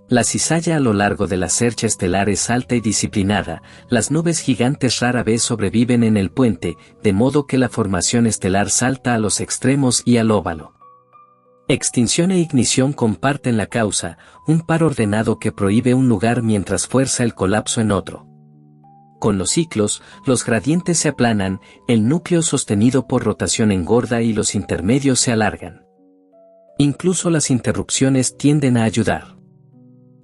La cizalla a lo largo de la cercha estelar es alta y disciplinada, las nubes gigantes rara vez sobreviven en el puente, de modo que la formación estelar salta a los extremos y al óvalo. Extinción e ignición comparten la causa, un par ordenado que prohíbe un lugar mientras fuerza el colapso en otro. Con los ciclos, los gradientes se aplanan, el núcleo sostenido por rotación engorda y los intermedios se alargan. Incluso las interrupciones tienden a ayudar.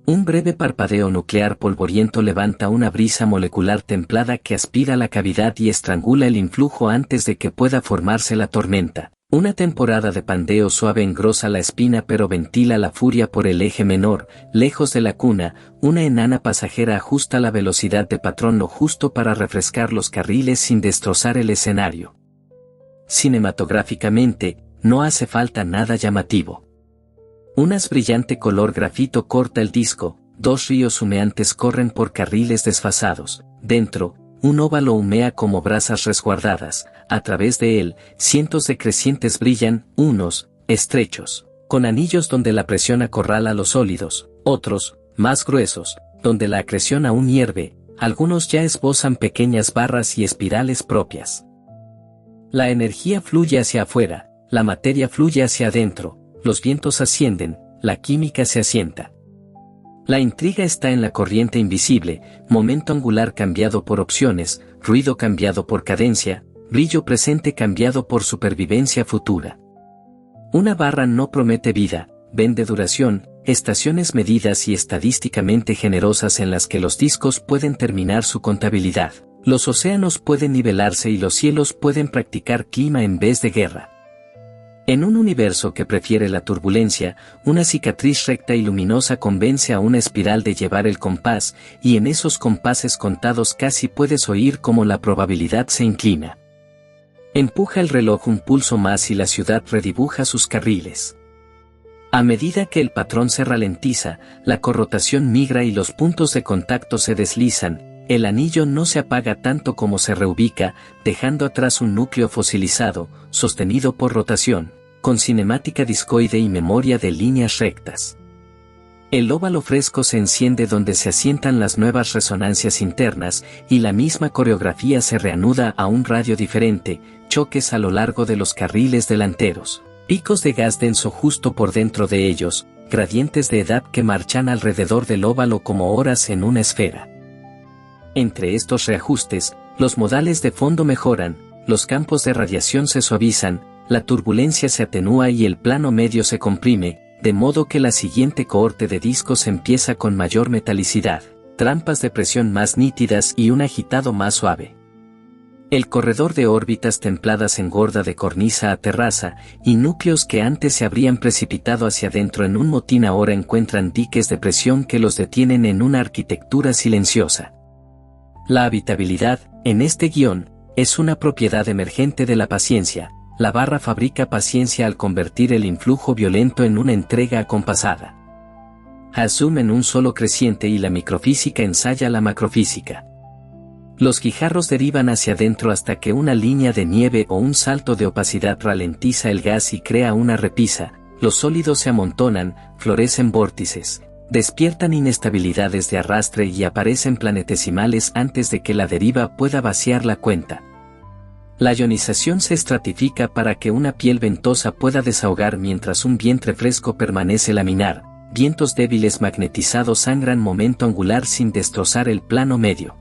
Un breve parpadeo nuclear polvoriento levanta una brisa molecular templada que aspira la cavidad y estrangula el influjo antes de que pueda formarse la tormenta. Una temporada de pandeo suave engrosa la espina pero ventila la furia por el eje menor, lejos de la cuna, una enana pasajera ajusta la velocidad de patrón lo justo para refrescar los carriles sin destrozar el escenario. Cinematográficamente, no hace falta nada llamativo. Un brillante color grafito corta el disco, dos ríos humeantes corren por carriles desfasados, dentro, un óvalo humea como brasas resguardadas, a través de él, cientos de crecientes brillan, unos, estrechos, con anillos donde la presión acorrala los sólidos, otros, más gruesos, donde la acreción aún hierve, algunos ya esbozan pequeñas barras y espirales propias. La energía fluye hacia afuera, la materia fluye hacia adentro, los vientos ascienden, la química se asienta. La intriga está en la corriente invisible, momento angular cambiado por opciones, ruido cambiado por cadencia, brillo presente cambiado por supervivencia futura. Una barra no promete vida, vende duración, estaciones medidas y estadísticamente generosas en las que los discos pueden terminar su contabilidad, los océanos pueden nivelarse y los cielos pueden practicar clima en vez de guerra. En un universo que prefiere la turbulencia, una cicatriz recta y luminosa convence a una espiral de llevar el compás, y en esos compases contados casi puedes oír cómo la probabilidad se inclina. Empuja el reloj un pulso más y la ciudad redibuja sus carriles. A medida que el patrón se ralentiza, la corrotación migra y los puntos de contacto se deslizan, el anillo no se apaga tanto como se reubica, dejando atrás un núcleo fosilizado, sostenido por rotación, con cinemática discoide y memoria de líneas rectas. El óvalo fresco se enciende donde se asientan las nuevas resonancias internas, y la misma coreografía se reanuda a un radio diferente, choques a lo largo de los carriles delanteros, picos de gas denso justo por dentro de ellos, gradientes de edad que marchan alrededor del óvalo como horas en una esfera. Entre estos reajustes, los modales de fondo mejoran, los campos de radiación se suavizan, la turbulencia se atenúa y el plano medio se comprime, de modo que la siguiente cohorte de discos empieza con mayor metalicidad, trampas de presión más nítidas y un agitado más suave. El corredor de órbitas templadas engorda de cornisa a terraza, y núcleos que antes se habrían precipitado hacia adentro en un motín ahora encuentran diques de presión que los detienen en una arquitectura silenciosa. La habitabilidad, en este guión, es una propiedad emergente de la paciencia. La barra fabrica paciencia al convertir el influjo violento en una entrega acompasada. Zoom en un solo creciente y la microfísica ensaya la macrofísica. Los guijarros derivan hacia adentro hasta que una línea de nieve o un salto de opacidad ralentiza el gas y crea una repisa. Los sólidos se amontonan, florecen vórtices, despiertan inestabilidades de arrastre y aparecen planetesimales antes de que la deriva pueda vaciar la cuenta. La ionización se estratifica para que una piel ventosa pueda desahogar mientras un vientre fresco permanece laminar. Vientos débiles magnetizados sangran momento angular sin destrozar el plano medio.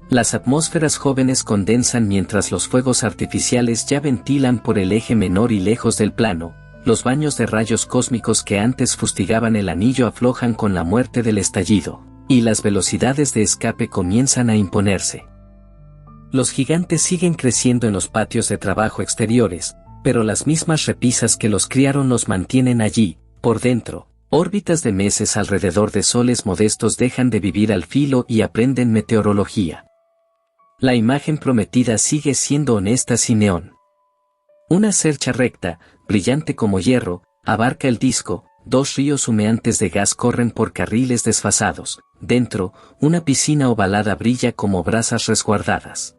Las atmósferas jóvenes condensan mientras los fuegos artificiales ya ventilan por el eje menor y lejos del plano. Los baños de rayos cósmicos que antes fustigaban el anillo aflojan con la muerte del estallido, y las velocidades de escape comienzan a imponerse. Los gigantes siguen creciendo en los patios de trabajo exteriores, pero las mismas repisas que los criaron los mantienen allí, por dentro. Órbitas de meses alrededor de soles modestos dejan de vivir al filo y aprenden meteorología. La imagen prometida sigue siendo honesta sin neón. Una cercha recta, brillante como hierro, abarca el disco. Dos ríos humeantes de gas corren por carriles desfasados. Dentro, una piscina ovalada brilla como brasas resguardadas.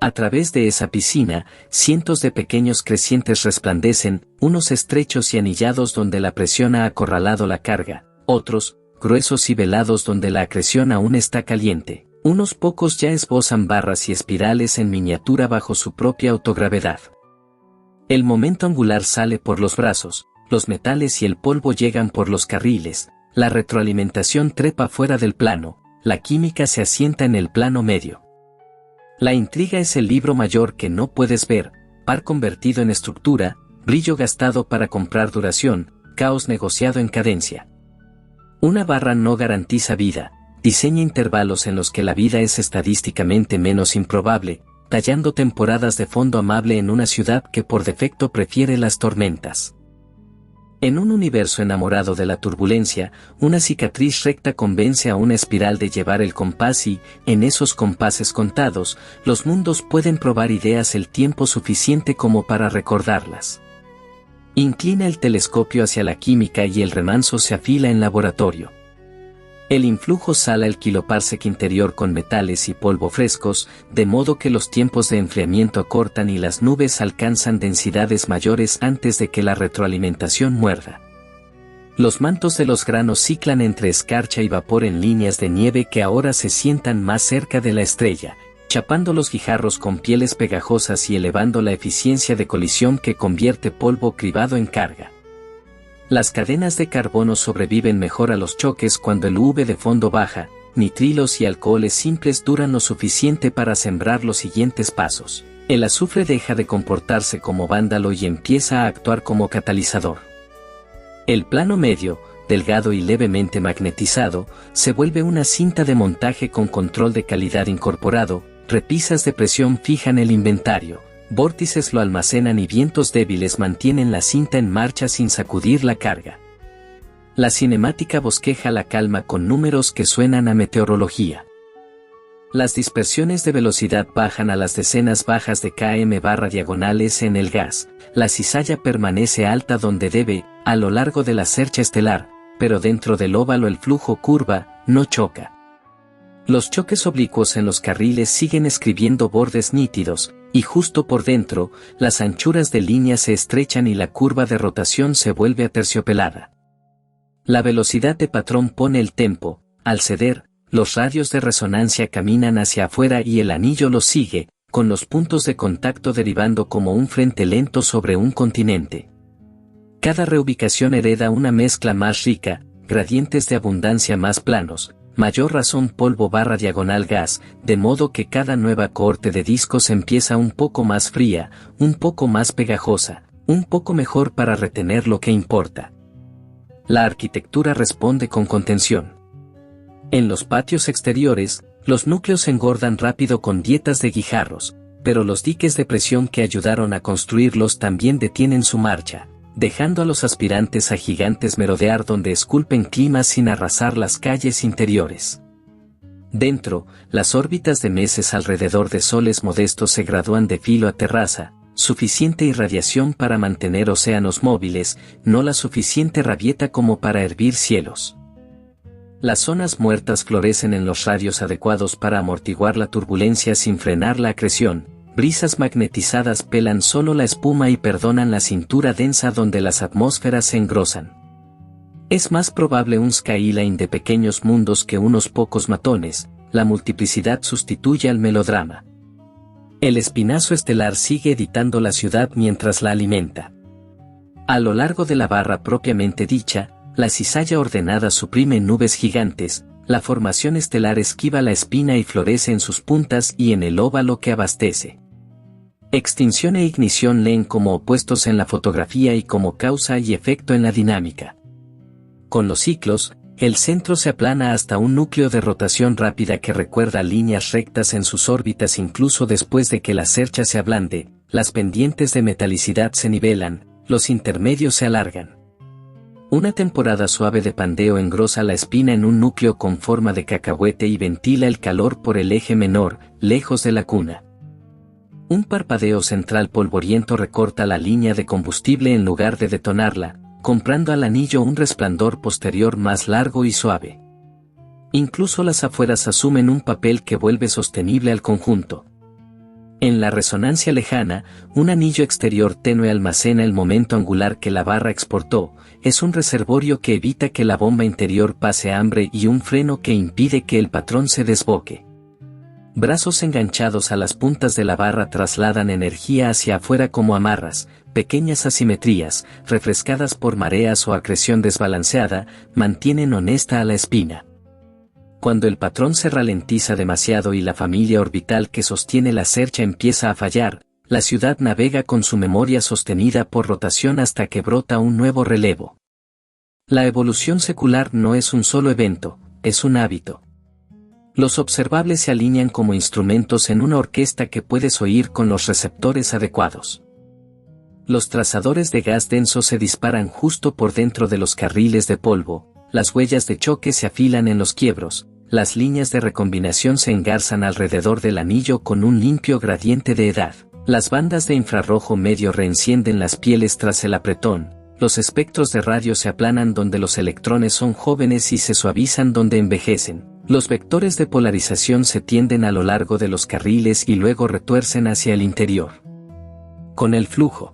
A través de esa piscina, cientos de pequeños crecientes resplandecen, unos estrechos y anillados donde la presión ha acorralado la carga, otros, gruesos y velados donde la acreción aún está caliente. Unos pocos ya esbozan barras y espirales en miniatura bajo su propia autogravedad. El momento angular sale por los brazos, los metales y el polvo llegan por los carriles, la retroalimentación trepa fuera del plano, la química se asienta en el plano medio. La intriga es el libro mayor que no puedes ver, par convertido en estructura, brillo gastado para comprar duración, caos negociado en cadencia. Una barra no garantiza vida, diseña intervalos en los que la vida es estadísticamente menos improbable, tallando temporadas de fondo amable en una ciudad que por defecto prefiere las tormentas. En un universo enamorado de la turbulencia, una cicatriz recta convence a una espiral de llevar el compás y, en esos compases contados, los mundos pueden probar ideas el tiempo suficiente como para recordarlas. Inclina el telescopio hacia la química y el remanso se afila en laboratorio. El influjo sala el kiloparsec interior con metales y polvo frescos, de modo que los tiempos de enfriamiento acortan y las nubes alcanzan densidades mayores antes de que la retroalimentación muerda. Los mantos de los granos ciclan entre escarcha y vapor en líneas de nieve que ahora se sientan más cerca de la estrella, chapando los guijarros con pieles pegajosas y elevando la eficiencia de colisión que convierte polvo cribado en carga. Las cadenas de carbono sobreviven mejor a los choques cuando el UV de fondo baja, nitrilos y alcoholes simples duran lo suficiente para sembrar los siguientes pasos. El azufre deja de comportarse como vándalo y empieza a actuar como catalizador. El plano medio, delgado y levemente magnetizado, se vuelve una cinta de montaje con control de calidad incorporado, repisas de presión fijan el inventario. Vórtices lo almacenan y vientos débiles mantienen la cinta en marcha sin sacudir la carga. La cinemática bosqueja la calma con números que suenan a meteorología. Las dispersiones de velocidad bajan a las decenas bajas de km/diagonales en el gas. La cizalla permanece alta donde debe, a lo largo de la cercha estelar, pero dentro del óvalo el flujo curva, no choca. Los choques oblicuos en los carriles siguen escribiendo bordes nítidos, y justo por dentro, las anchuras de línea se estrechan y la curva de rotación se vuelve aterciopelada. La velocidad de patrón pone el tempo, al ceder, los radios de resonancia caminan hacia afuera y el anillo los sigue, con los puntos de contacto derivando como un frente lento sobre un continente. Cada reubicación hereda una mezcla más rica, gradientes de abundancia más planos, mayor razón polvo/diagonal gas, de modo que cada nueva cohorte de discos empieza un poco más fría, un poco más pegajosa, un poco mejor para retener lo que importa. La arquitectura responde con contención. En los patios exteriores, los núcleos engordan rápido con dietas de guijarros, pero los diques de presión que ayudaron a construirlos también detienen su marcha, dejando a los aspirantes a gigantes merodear donde esculpen climas sin arrasar las calles interiores. Dentro, las órbitas de meses alrededor de soles modestos se gradúan de filo a terraza, suficiente irradiación para mantener océanos móviles, no la suficiente rabieta como para hervir cielos. Las zonas muertas florecen en los radios adecuados para amortiguar la turbulencia sin frenar la acreción, brisas magnetizadas pelan solo la espuma y perdonan la cintura densa donde las atmósferas se engrosan. Es más probable un skyline de pequeños mundos que unos pocos matones, la multiplicidad sustituye al melodrama. El espinazo estelar sigue editando la ciudad mientras la alimenta. A lo largo de la barra propiamente dicha, la cizalla ordenada suprime nubes gigantes, la formación estelar esquiva la espina y florece en sus puntas y en el óvalo que abastece. Extinción e ignición leen como opuestos en la fotografía y como causa y efecto en la dinámica. Con los ciclos, el centro se aplana hasta un núcleo de rotación rápida que recuerda líneas rectas en sus órbitas incluso después de que la cercha se ablande, las pendientes de metalicidad se nivelan, los intermedios se alargan. Una temporada suave de pandeo engrosa la espina en un núcleo con forma de cacahuete y ventila el calor por el eje menor, lejos de la cuna. Un parpadeo central polvoriento recorta la línea de combustible en lugar de detonarla, comprando al anillo un resplandor posterior más largo y suave. Incluso las afueras asumen un papel que vuelve sostenible al conjunto. En la resonancia lejana, un anillo exterior tenue almacena el momento angular que la barra exportó, es un reservorio que evita que la bomba interior pase hambre y un freno que impide que el patrón se desboque. Brazos enganchados a las puntas de la barra trasladan energía hacia afuera como amarras, pequeñas asimetrías, refrescadas por mareas o acreción desbalanceada, mantienen honesta a la espina. Cuando el patrón se ralentiza demasiado y la familia orbital que sostiene la cercha empieza a fallar, la ciudad navega con su memoria sostenida por rotación hasta que brota un nuevo relevo. La evolución secular no es un solo evento, es un hábito. Los observables se alinean como instrumentos en una orquesta que puedes oír con los receptores adecuados. Los trazadores de gas denso se disparan justo por dentro de los carriles de polvo, las huellas de choque se afilan en los quiebros, las líneas de recombinación se engarzan alrededor del anillo con un limpio gradiente de edad, las bandas de infrarrojo medio reencienden las pieles tras el apretón, los espectros de radio se aplanan donde los electrones son jóvenes y se suavizan donde envejecen, los vectores de polarización se tienden a lo largo de los carriles y luego retuercen hacia el interior. Con el flujo,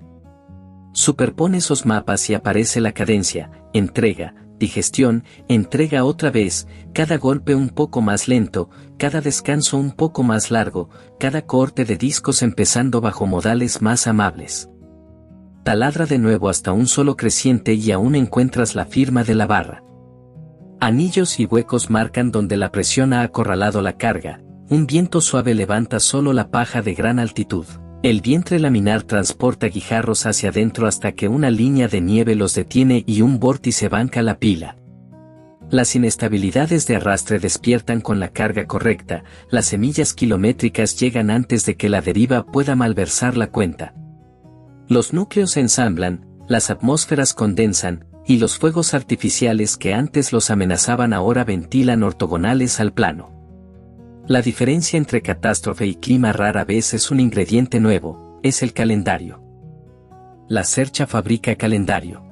superpone esos mapas y aparece la cadencia, entrega, digestión, entrega otra vez, cada golpe un poco más lento, cada descanso un poco más largo, cada corte de discos empezando bajo modales más amables. Taladra de nuevo hasta un solo creciente y aún encuentras la firma de la barra. Anillos y huecos marcan donde la presión ha acorralado la carga, un viento suave levanta solo la paja de gran altitud. El vientre laminar transporta guijarros hacia adentro hasta que una línea de nieve los detiene y un vórtice banca la pila. Las inestabilidades de arrastre despiertan con la carga correcta, las semillas kilométricas llegan antes de que la deriva pueda malversar la cuenta. Los núcleos se ensamblan, las atmósferas condensan, y los fuegos artificiales que antes los amenazaban ahora ventilan ortogonales al plano. La diferencia entre catástrofe y clima rara vez es un ingrediente nuevo, es el calendario. La cercha fabrica calendario.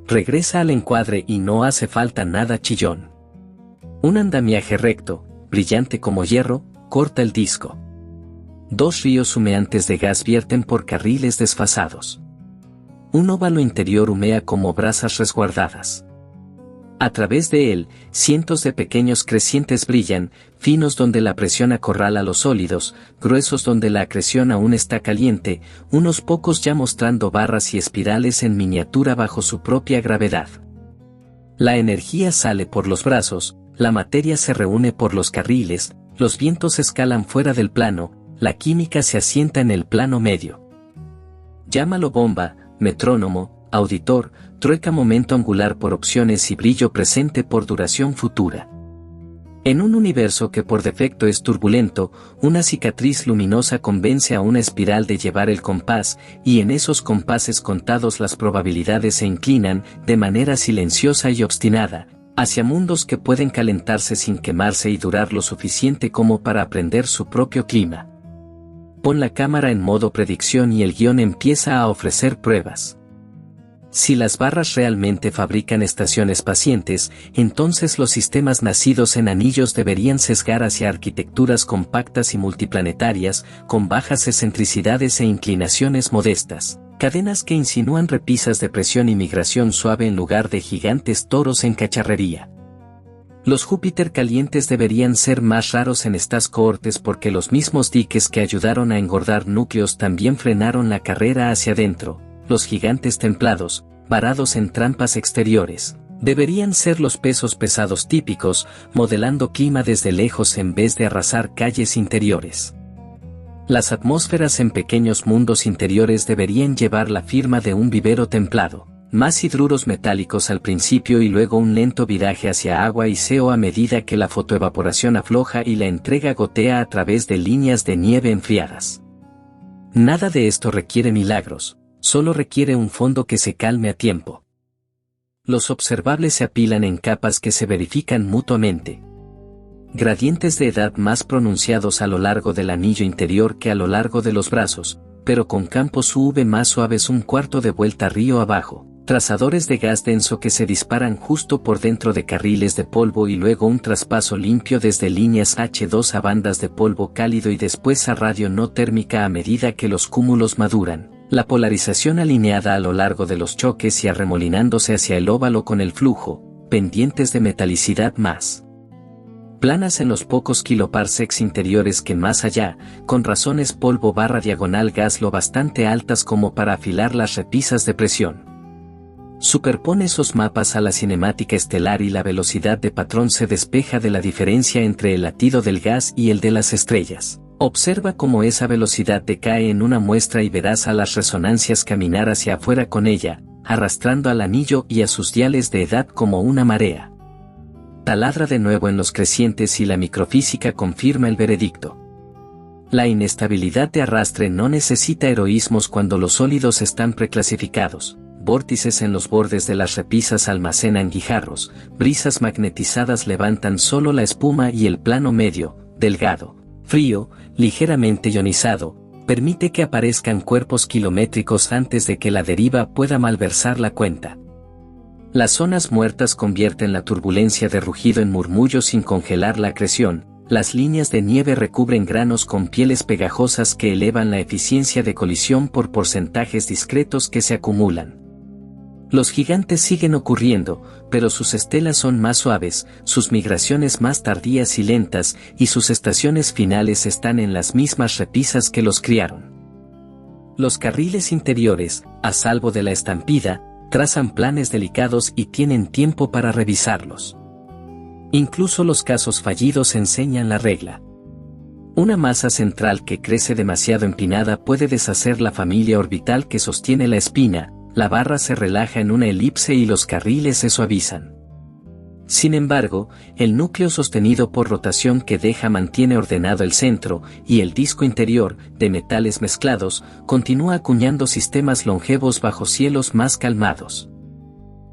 Regresa al encuadre y no hace falta nada chillón. Un andamiaje recto, brillante como hierro, corta el disco. Dos ríos humeantes de gas vierten por carriles desfasados. Un óvalo interior humea como brasas resguardadas. A través de él, cientos de pequeños crecientes brillan, finos donde la presión acorrala los sólidos, gruesos donde la acreción aún está caliente, unos pocos ya mostrando barras y espirales en miniatura bajo su propia gravedad. La energía sale por los brazos, la materia se reúne por los carriles, los vientos escalan fuera del plano, la química se asienta en el plano medio. Llámalo bomba, metrónomo, auditor, trueca momento angular por opciones y brillo presente por duración futura. En un universo que por defecto es turbulento, una cicatriz luminosa convence a una espiral de llevar el compás, y en esos compases contados las probabilidades se inclinan, de manera silenciosa y obstinada, hacia mundos que pueden calentarse sin quemarse y durar lo suficiente como para aprender su propio clima. Pon la cámara en modo predicción y el guión empieza a ofrecer pruebas. Si las barras realmente fabrican estaciones pacientes, entonces los sistemas nacidos en anillos deberían sesgar hacia arquitecturas compactas y multiplanetarias, con bajas excentricidades e inclinaciones modestas, cadenas que insinúan repisas de presión y migración suave en lugar de gigantes toros en cacharrería. Los Júpiter calientes deberían ser más raros en estas cohortes porque los mismos diques que ayudaron a engordar núcleos también frenaron la carrera hacia adentro. Los gigantes templados, varados en trampas exteriores, deberían ser los pesos pesados típicos, modelando clima desde lejos en vez de arrasar calles interiores. Las atmósferas en pequeños mundos interiores deberían llevar la firma de un vivero templado, más hidruros metálicos al principio y luego un lento viraje hacia agua y CO a medida que la fotoevaporación afloja y la entrega gotea a través de líneas de nieve enfriadas. Nada de esto requiere milagros. Solo requiere un fondo que se calme a tiempo. Los observables se apilan en capas que se verifican mutuamente. Gradientes de edad más pronunciados a lo largo del anillo interior que a lo largo de los brazos, pero con campos UV más suaves un cuarto de vuelta río abajo. Trazadores de gas denso que se disparan justo por dentro de carriles de polvo y luego un traspaso limpio desde líneas H2 a bandas de polvo cálido y después a radio no térmica a medida que los cúmulos maduran. La polarización alineada a lo largo de los choques y arremolinándose hacia el óvalo con el flujo, pendientes de metalicidad más planas en los pocos kiloparsecs interiores que más allá, con razones polvo barra diagonal gas lo bastante altas como para afilar las repisas de presión. Superpone esos mapas a la cinemática estelar y la velocidad de patrón se despeja de la diferencia entre el latido del gas y el de las estrellas. Observa cómo esa velocidad decae en una muestra y verás a las resonancias caminar hacia afuera con ella, arrastrando al anillo y a sus diales de edad como una marea. Taladra de nuevo en los crecientes y la microfísica confirma el veredicto. La inestabilidad de arrastre no necesita heroísmos cuando los sólidos están preclasificados. Vórtices en los bordes de las repisas almacenan guijarros, brisas magnetizadas levantan solo la espuma y el plano medio, delgado, frío, ligeramente ionizado, permite que aparezcan cuerpos kilométricos antes de que la deriva pueda malversar la cuenta. Las zonas muertas convierten la turbulencia de rugido en murmullo sin congelar la acreción, las líneas de nieve recubren granos con pieles pegajosas que elevan la eficiencia de colisión por porcentajes discretos que se acumulan. Los gigantes siguen ocurriendo, pero sus estelas son más suaves, sus migraciones más tardías y lentas, y sus estaciones finales están en las mismas repisas que los criaron. Los carriles interiores, a salvo de la estampida, trazan planes delicados y tienen tiempo para revisarlos. Incluso los casos fallidos enseñan la regla. Una masa central que crece demasiado empinada puede deshacer la familia orbital que sostiene la espina, la barra se relaja en una elipse y los carriles se suavizan. Sin embargo, el núcleo sostenido por rotación que deja mantiene ordenado el centro, y el disco interior, de metales mezclados, continúa acuñando sistemas longevos bajo cielos más calmados.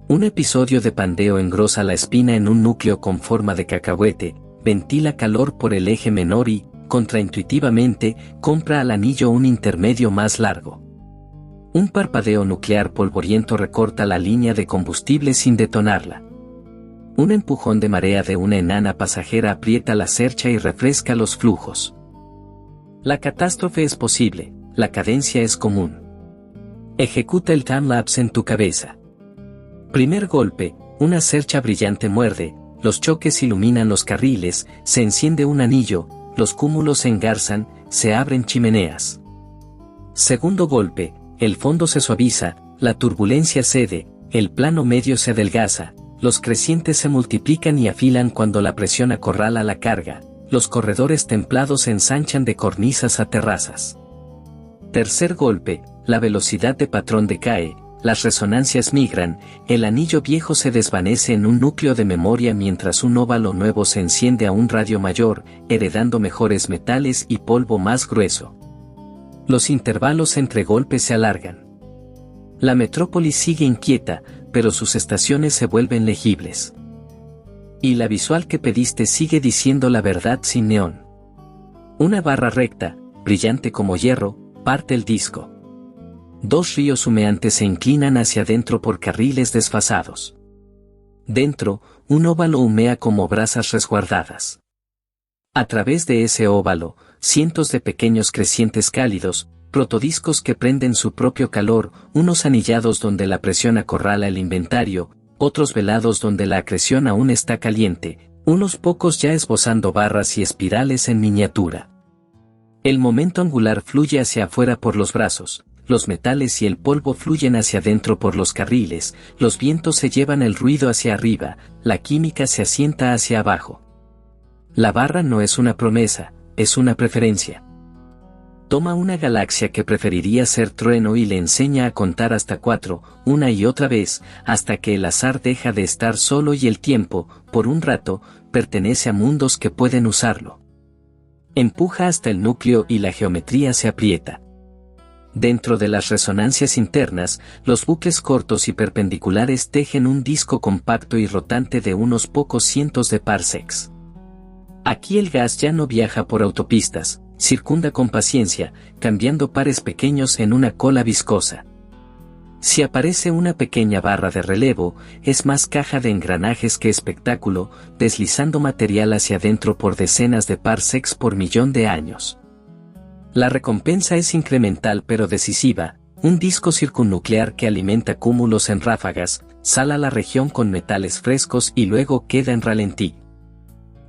Un episodio de pandeo engrosa la espina en un núcleo con forma de cacahuete, ventila calor por el eje menor y, contraintuitivamente, compra al anillo un intermedio más largo. Un parpadeo nuclear polvoriento recorta la línea de combustible sin detonarla. Un empujón de marea de una enana pasajera aprieta la cercha y refresca los flujos. La catástrofe es posible, la cadencia es común. Ejecuta el timelapse en tu cabeza. Primer golpe, una cercha brillante muerde, los choques iluminan los carriles, se enciende un anillo, los cúmulos se engarzan, se abren chimeneas. Segundo golpe, el fondo se suaviza, la turbulencia cede, el plano medio se adelgaza, los crecientes se multiplican y afilan cuando la presión acorrala la carga, los corredores templados se ensanchan de cornisas a terrazas. Tercer golpe, la velocidad de patrón decae, las resonancias migran, el anillo viejo se desvanece en un núcleo de memoria mientras un óvalo nuevo se enciende a un radio mayor, heredando mejores metales y polvo más grueso. Los intervalos entre golpes se alargan. La metrópolis sigue inquieta, pero sus estaciones se vuelven legibles. Y la visual que pediste sigue diciendo la verdad sin neón. Una barra recta, brillante como hierro, parte el disco. Dos ríos humeantes se inclinan hacia adentro por carriles desfasados. Dentro, un óvalo humea como brasas resguardadas. A través de ese óvalo, cientos de pequeños crecientes cálidos, protodiscos que prenden su propio calor, unos anillados donde la presión acorrala el inventario, otros velados donde la acreción aún está caliente, unos pocos ya esbozando barras y espirales en miniatura. El momento angular fluye hacia afuera por los brazos, los metales y el polvo fluyen hacia adentro por los carriles, los vientos se llevan el ruido hacia arriba, la química se asienta hacia abajo. La barra no es una promesa, es una preferencia. Toma una galaxia que preferiría ser trueno y le enseña a contar hasta 4, una y otra vez, hasta que el azar deja de estar solo y el tiempo, por un rato, pertenece a mundos que pueden usarlo. Empuja hasta el núcleo y la geometría se aprieta. Dentro de las resonancias internas, los bucles cortos y perpendiculares tejen un disco compacto y rotante de unos pocos cientos de parsecs. Aquí el gas ya no viaja por autopistas, circunda con paciencia, cambiando pares pequeños en una cola viscosa. Si aparece una pequeña barra de relevo, es más caja de engranajes que espectáculo, deslizando material hacia adentro por decenas de parsecs por millón de años. La recompensa es incremental pero decisiva, un disco circunnuclear que alimenta cúmulos en ráfagas, sala la región con metales frescos y luego queda en ralentí.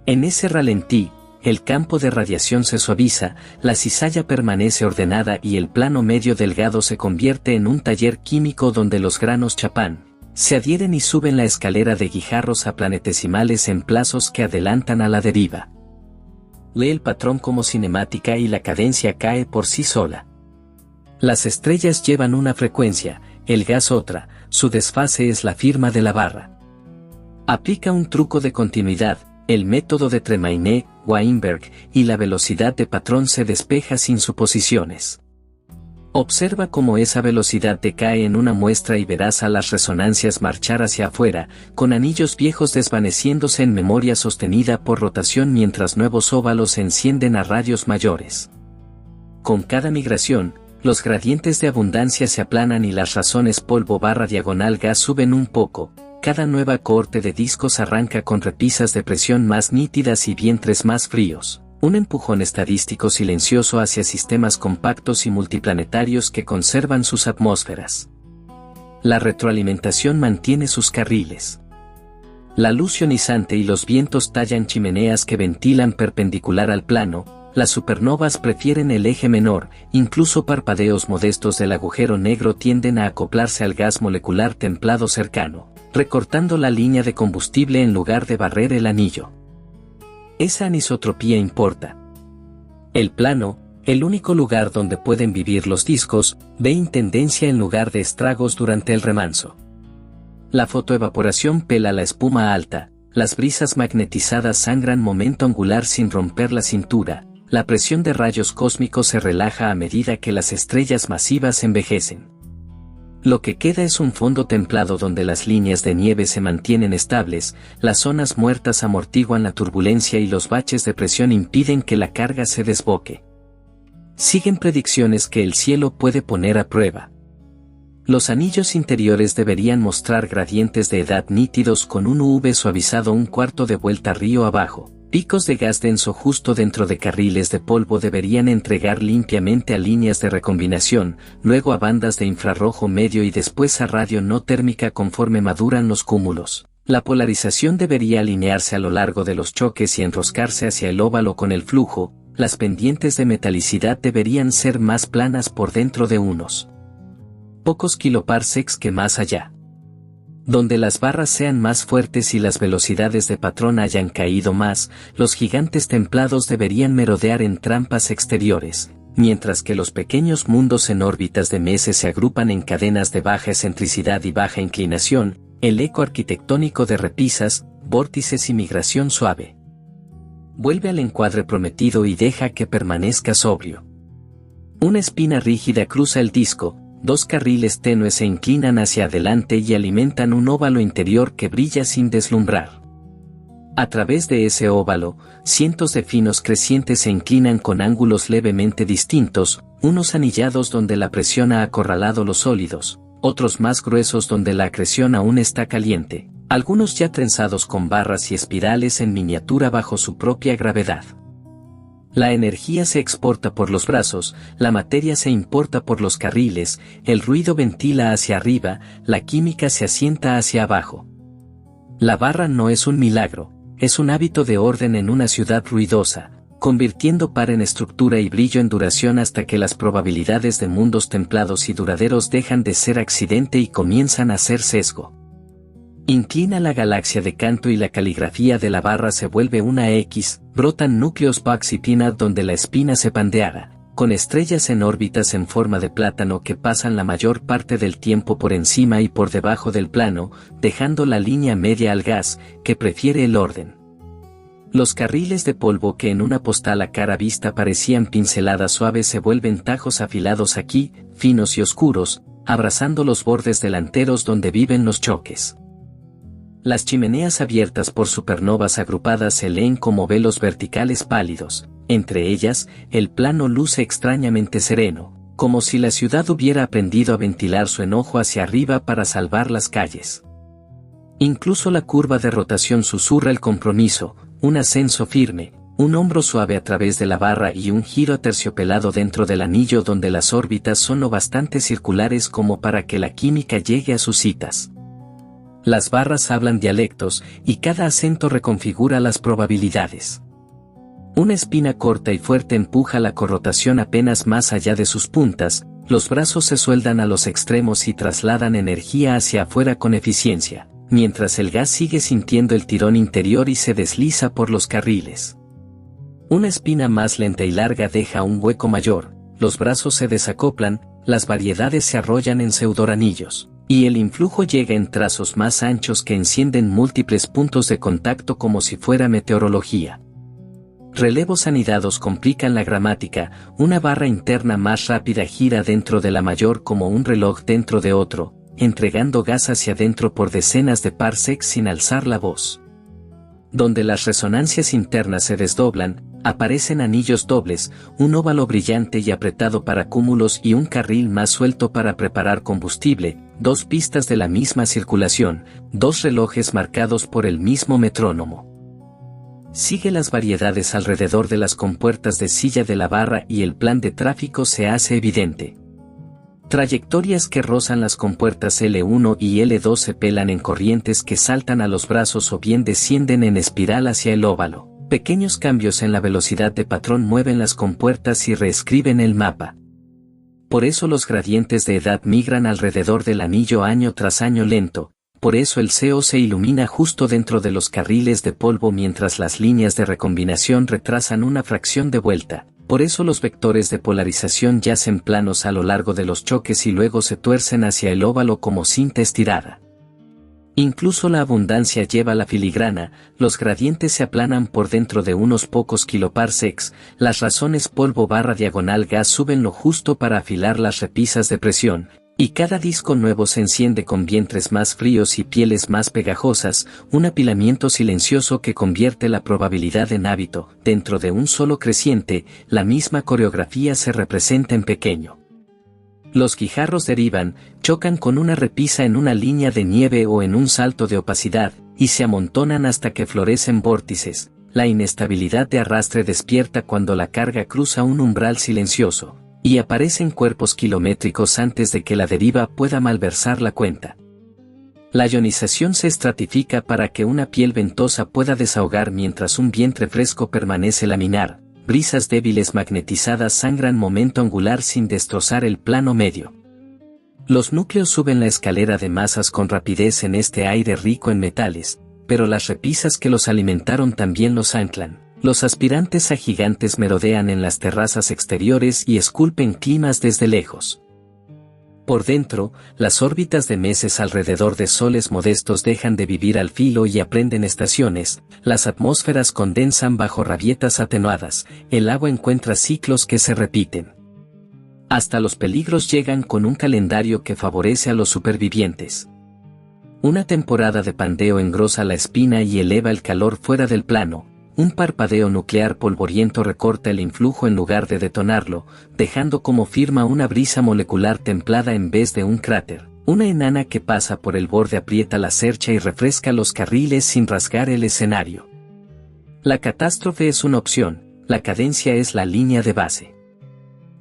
En ese ralentí, el campo de radiación se suaviza, la cizalla permanece ordenada y el plano medio delgado se convierte en un taller químico donde los granos chapán se adhieren y suben la escalera de guijarros a planetesimales en plazos que adelantan a la deriva. Lee el patrón como cinemática y la cadencia cae por sí sola. Las estrellas llevan una frecuencia, el gas otra, su desfase es la firma de la barra. Aplica un truco de continuidad, el método de Tremaine-Weinberg, y la velocidad de patrón se despeja sin suposiciones. Observa cómo esa velocidad decae en una muestra y verás a las resonancias marchar hacia afuera, con anillos viejos desvaneciéndose en memoria sostenida por rotación mientras nuevos óvalos se encienden a radios mayores. Con cada migración, los gradientes de abundancia se aplanan y las razones polvo/diagonal-gas suben un poco. Cada nueva cohorte de discos arranca con repisas de presión más nítidas y vientres más fríos, un empujón estadístico silencioso hacia sistemas compactos y multiplanetarios que conservan sus atmósferas. La retroalimentación mantiene sus carriles. La luz ionizante y los vientos tallan chimeneas que ventilan perpendicular al plano, las supernovas prefieren el eje menor, incluso parpadeos modestos del agujero negro tienden a acoplarse al gas molecular templado cercano, recortando la línea de combustible en lugar de barrer el anillo. Esa anisotropía importa. El plano, el único lugar donde pueden vivir los discos, ve intendencia en lugar de estragos durante el remanso. La fotoevaporación pela la espuma alta, las brisas magnetizadas sangran momento angular sin romper la cintura, la presión de rayos cósmicos se relaja a medida que las estrellas masivas envejecen. Lo que queda es un fondo templado donde las líneas de nieve se mantienen estables, las zonas muertas amortiguan la turbulencia y los baches de presión impiden que la carga se desboque. Siguen predicciones que el cielo puede poner a prueba. Los anillos interiores deberían mostrar gradientes de edad nítidos con un UV suavizado un cuarto de vuelta río abajo. Picos de gas denso justo dentro de carriles de polvo deberían entregar limpiamente a líneas de recombinación, luego a bandas de infrarrojo medio y después a radio no térmica conforme maduran los cúmulos. La polarización debería alinearse a lo largo de los choques y enroscarse hacia el óvalo con el flujo, las pendientes de metalicidad deberían ser más planas por dentro de unos pocos kiloparsecs que más allá. Donde las barras sean más fuertes y las velocidades de patrón hayan caído más, los gigantes templados deberían merodear en trampas exteriores, mientras que los pequeños mundos en órbitas de meses se agrupan en cadenas de baja excentricidad y baja inclinación, el eco arquitectónico de repisas, vórtices y migración suave. Vuelve al encuadre prometido y deja que permanezca sobrio. Una espina rígida cruza el disco. Dos carriles tenues se inclinan hacia adelante y alimentan un óvalo interior que brilla sin deslumbrar. A través de ese óvalo, cientos de finos crecientes se inclinan con ángulos levemente distintos, unos anillados donde la presión ha acorralado los sólidos, otros más gruesos donde la acreción aún está caliente, algunos ya trenzados con barras y espirales en miniatura bajo su propia gravedad. La energía se exporta por los brazos, la materia se importa por los carriles, el ruido ventila hacia arriba, la química se asienta hacia abajo. La barra no es un milagro, es un hábito de orden en una ciudad ruidosa, convirtiendo par en estructura y brillo en duración hasta que las probabilidades de mundos templados y duraderos dejan de ser accidente y comienzan a ser sesgo. Inclina la galaxia de canto y la caligrafía de la barra se vuelve una X, brotan núcleos Bugs y Peanut donde la espina se pandeara, con estrellas en órbitas en forma de plátano que pasan la mayor parte del tiempo por encima y por debajo del plano, dejando la línea media al gas, que prefiere el orden. Los carriles de polvo que en una postal a cara vista parecían pinceladas suaves se vuelven tajos afilados aquí, finos y oscuros, abrazando los bordes delanteros donde viven los choques. Las chimeneas abiertas por supernovas agrupadas se leen como velos verticales pálidos, entre ellas, el plano luce extrañamente sereno, como si la ciudad hubiera aprendido a ventilar su enojo hacia arriba para salvar las calles. Incluso la curva de rotación susurra el compromiso, un ascenso firme, un hombro suave a través de la barra y un giro aterciopelado dentro del anillo donde las órbitas son lo bastante circulares como para que la química llegue a sus citas. Las barras hablan dialectos, y cada acento reconfigura las probabilidades. Una espina corta y fuerte empuja la corrotación apenas más allá de sus puntas, los brazos se sueldan a los extremos y trasladan energía hacia afuera con eficiencia, mientras el gas sigue sintiendo el tirón interior y se desliza por los carriles. Una espina más lenta y larga deja un hueco mayor, los brazos se desacoplan, las variedades se arrollan en pseudoranillos, y el influjo llega en trazos más anchos que encienden múltiples puntos de contacto como si fuera meteorología. Relevos anidados complican la gramática, una barra interna más rápida gira dentro de la mayor como un reloj dentro de otro, entregando gas hacia adentro por decenas de parsecs sin alzar la voz. Donde las resonancias internas se desdoblan, aparecen anillos dobles, un óvalo brillante y apretado para cúmulos y un carril más suelto para preparar combustible, dos pistas de la misma circulación, dos relojes marcados por el mismo metrónomo. Sigue las variedades alrededor de las compuertas de silla de la barra y el plan de tráfico se hace evidente. Trayectorias que rozan las compuertas L1 y L2 se pelan en corrientes que saltan a los brazos o bien descienden en espiral hacia el óvalo. Pequeños cambios en la velocidad de patrón mueven las compuertas y reescriben el mapa. Por eso los gradientes de edad migran alrededor del anillo año tras año lento. Por eso el CO se ilumina justo dentro de los carriles de polvo mientras las líneas de recombinación retrasan una fracción de vuelta. Por eso los vectores de polarización yacen planos a lo largo de los choques y luego se tuercen hacia el óvalo como cinta estirada. Incluso la abundancia lleva la filigrana, los gradientes se aplanan por dentro de unos pocos kiloparsecs, las razones polvo barra diagonal gas suben lo justo para afilar las repisas de presión. Y cada disco nuevo se enciende con vientres más fríos y pieles más pegajosas, un apilamiento silencioso que convierte la probabilidad en hábito. Dentro de un solo creciente, la misma coreografía se representa en pequeño. Los guijarros derivan, chocan con una repisa en una línea de nieve o en un salto de opacidad, y se amontonan hasta que florecen vórtices. La inestabilidad de arrastre despierta cuando la carga cruza un umbral silencioso. Y aparecen cuerpos kilométricos antes de que la deriva pueda malversar la cuenta. La ionización se estratifica para que una piel ventosa pueda desahogar mientras un vientre fresco permanece laminar, brisas débiles magnetizadas sangran momento angular sin destrozar el plano medio. Los núcleos suben la escalera de masas con rapidez en este aire rico en metales, pero las repisas que los alimentaron también los anclan. Los aspirantes a gigantes merodean en las terrazas exteriores y esculpen climas desde lejos. Por dentro, las órbitas de meses alrededor de soles modestos dejan de vivir al filo y aprenden estaciones, las atmósferas condensan bajo rabietas atenuadas, el agua encuentra ciclos que se repiten. Hasta los peligros llegan con un calendario que favorece a los supervivientes. Una temporada de pandeo engrosa la espina y eleva el calor fuera del plano. Un parpadeo nuclear polvoriento recorta el influjo en lugar de detonarlo, dejando como firma una brisa molecular templada en vez de un cráter. Una enana que pasa por el borde aprieta la cercha y refresca los carriles sin rasgar el escenario. La catástrofe es una opción, la cadencia es la línea de base.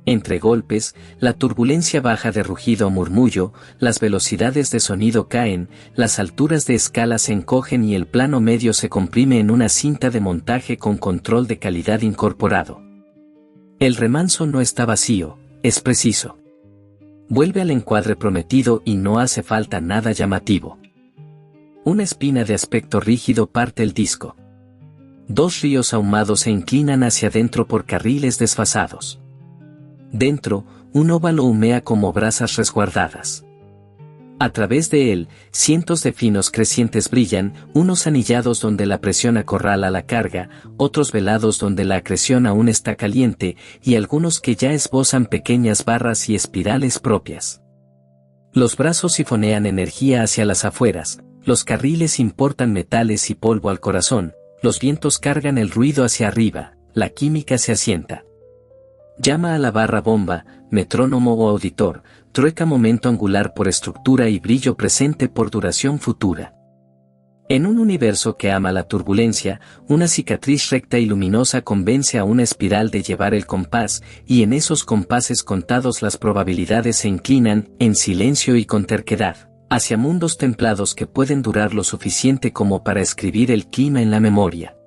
Entre golpes, la turbulencia baja de rugido a murmullo, las velocidades de sonido caen, las alturas de escala se encogen y el plano medio se comprime en una cinta de montaje con control de calidad incorporado. El remanso no está vacío, es preciso. Vuelve al encuadre prometido y no hace falta nada llamativo. Una espina de aspecto rígido parte el disco. Dos ríos ahumados se inclinan hacia adentro por carriles desfasados. Dentro, un óvalo humea como brasas resguardadas. A través de él, cientos de finos crecientes brillan, unos anillados donde la presión acorrala la carga, otros velados donde la acreción aún está caliente, y algunos que ya esbozan pequeñas barras y espirales propias. Los brazos sifonean energía hacia las afueras, los carriles importan metales y polvo al corazón, los vientos cargan el ruido hacia arriba, la química se asienta. Llama a la barra bomba, metrónomo o auditor, trueca momento angular por estructura y brillo presente por duración futura. En un universo que ama la turbulencia, una cicatriz recta y luminosa convence a una espiral de llevar el compás, y en esos compases contados las probabilidades se inclinan, en silencio y con terquedad, hacia mundos templados que pueden durar lo suficiente como para escribir el clima en la memoria.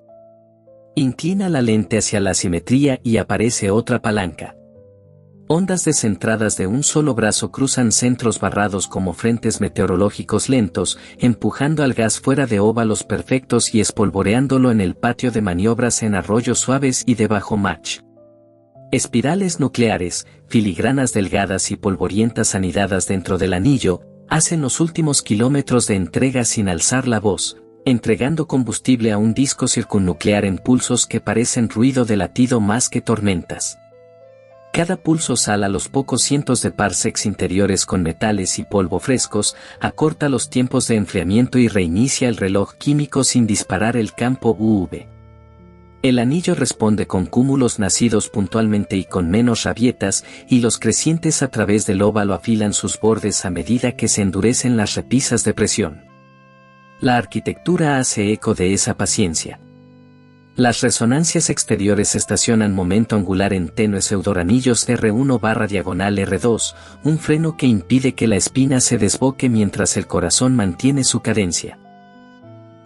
Inclina la lente hacia la simetría y aparece otra palanca. Ondas descentradas de un solo brazo cruzan centros barrados como frentes meteorológicos lentos, empujando al gas fuera de óvalos perfectos y espolvoreándolo en el patio de maniobras en arroyos suaves y de bajo Mach. Espirales nucleares, filigranas delgadas y polvorientas anidadas dentro del anillo, hacen los últimos kilómetros de entrega sin alzar la voz, entregando combustible a un disco circunnuclear en pulsos que parecen ruido de latido más que tormentas. Cada pulso sala los pocos cientos de parsecs interiores con metales y polvo frescos, acorta los tiempos de enfriamiento y reinicia el reloj químico sin disparar el campo UV. El anillo responde con cúmulos nacidos puntualmente y con menos rabietas, y los crecientes a través del óvalo afilan sus bordes a medida que se endurecen las repisas de presión. La arquitectura hace eco de esa paciencia. Las resonancias exteriores estacionan momento angular en tenues pseudoranillos R1/R2, un freno que impide que la espina se desboque mientras el corazón mantiene su cadencia.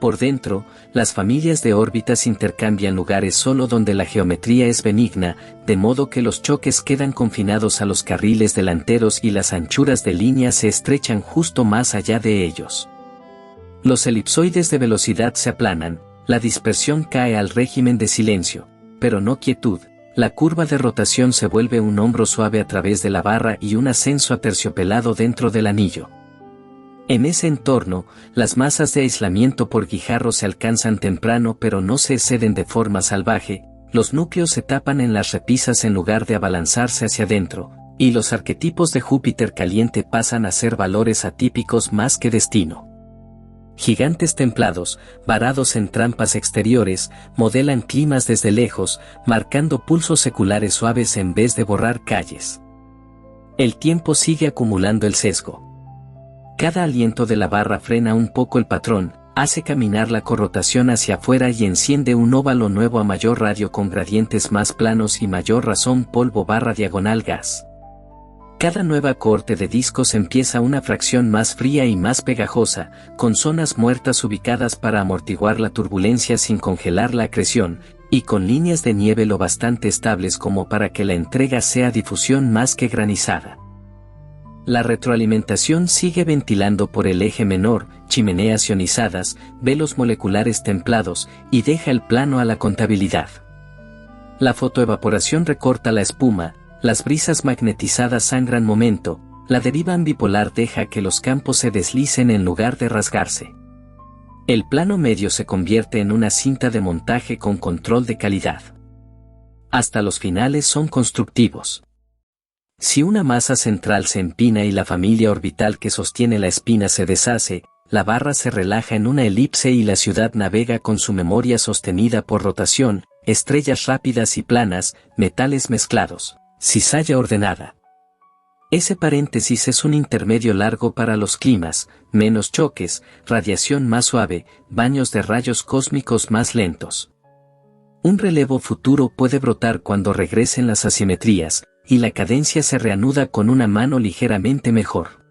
Por dentro, las familias de órbitas intercambian lugares solo donde la geometría es benigna, de modo que los choques quedan confinados a los carriles delanteros y las anchuras de línea se estrechan justo más allá de ellos. Los elipsoides de velocidad se aplanan, la dispersión cae al régimen de silencio, pero no quietud, la curva de rotación se vuelve un hombro suave a través de la barra y un ascenso aterciopelado dentro del anillo. En ese entorno, las masas de aislamiento por guijarro se alcanzan temprano pero no se exceden de forma salvaje, los núcleos se tapan en las repisas en lugar de abalanzarse hacia adentro, y los arquetipos de Júpiter caliente pasan a ser valores atípicos más que destino. Gigantes templados, varados en trampas exteriores, modelan climas desde lejos, marcando pulsos seculares suaves en vez de borrar calles. El tiempo sigue acumulando el sesgo. Cada aliento de la barra frena un poco el patrón, hace caminar la corrotación hacia afuera y enciende un óvalo nuevo a mayor radio con gradientes más planos y mayor razón polvo/diagonal gas. Cada nueva corte de discos empieza una fracción más fría y más pegajosa, con zonas muertas ubicadas para amortiguar la turbulencia sin congelar la acreción, y con líneas de nieve lo bastante estables como para que la entrega sea difusión más que granizada. La retroalimentación sigue ventilando por el eje menor, chimeneas ionizadas, velos moleculares templados, y deja el plano a la contabilidad. La fotoevaporación recorta la espuma, las brisas magnetizadas sangran momento, la deriva ambipolar deja que los campos se deslicen en lugar de rasgarse. El plano medio se convierte en una cinta de montaje con control de calidad. Hasta los finales son constructivos. Si una masa central se empina y la familia orbital que sostiene la espina se deshace, la barra se relaja en una elipse y la ciudad navega con su memoria sostenida por rotación, estrellas rápidas y planas, metales mezclados, cizalla ordenada. Ese paréntesis es un intermedio largo para los climas, menos choques, radiación más suave, baños de rayos cósmicos más lentos. Un relevo futuro puede brotar cuando regresen las asimetrías, y la cadencia se reanuda con una mano ligeramente mejor.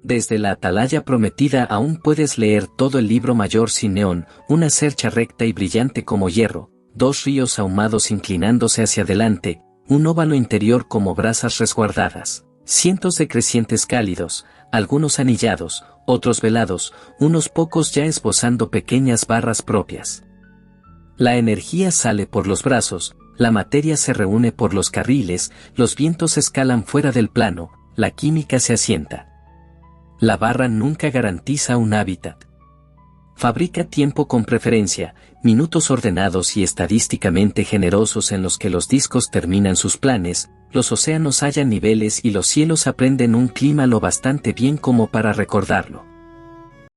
Desde la atalaya prometida aún puedes leer todo el libro mayor sin neón, una cercha recta y brillante como hierro, dos ríos ahumados inclinándose hacia adelante, un óvalo interior como brasas resguardadas, cientos de crecientes cálidos, algunos anillados, otros velados, unos pocos ya esbozando pequeñas barras propias. La energía sale por los brazos, la materia se reúne por los carriles, los vientos escalan fuera del plano, la química se asienta. La barra nunca garantiza un hábitat. Fabrica tiempo con preferencia, minutos ordenados y estadísticamente generosos en los que los discos terminan sus planes, los océanos hallan niveles y los cielos aprenden un clima lo bastante bien como para recordarlo.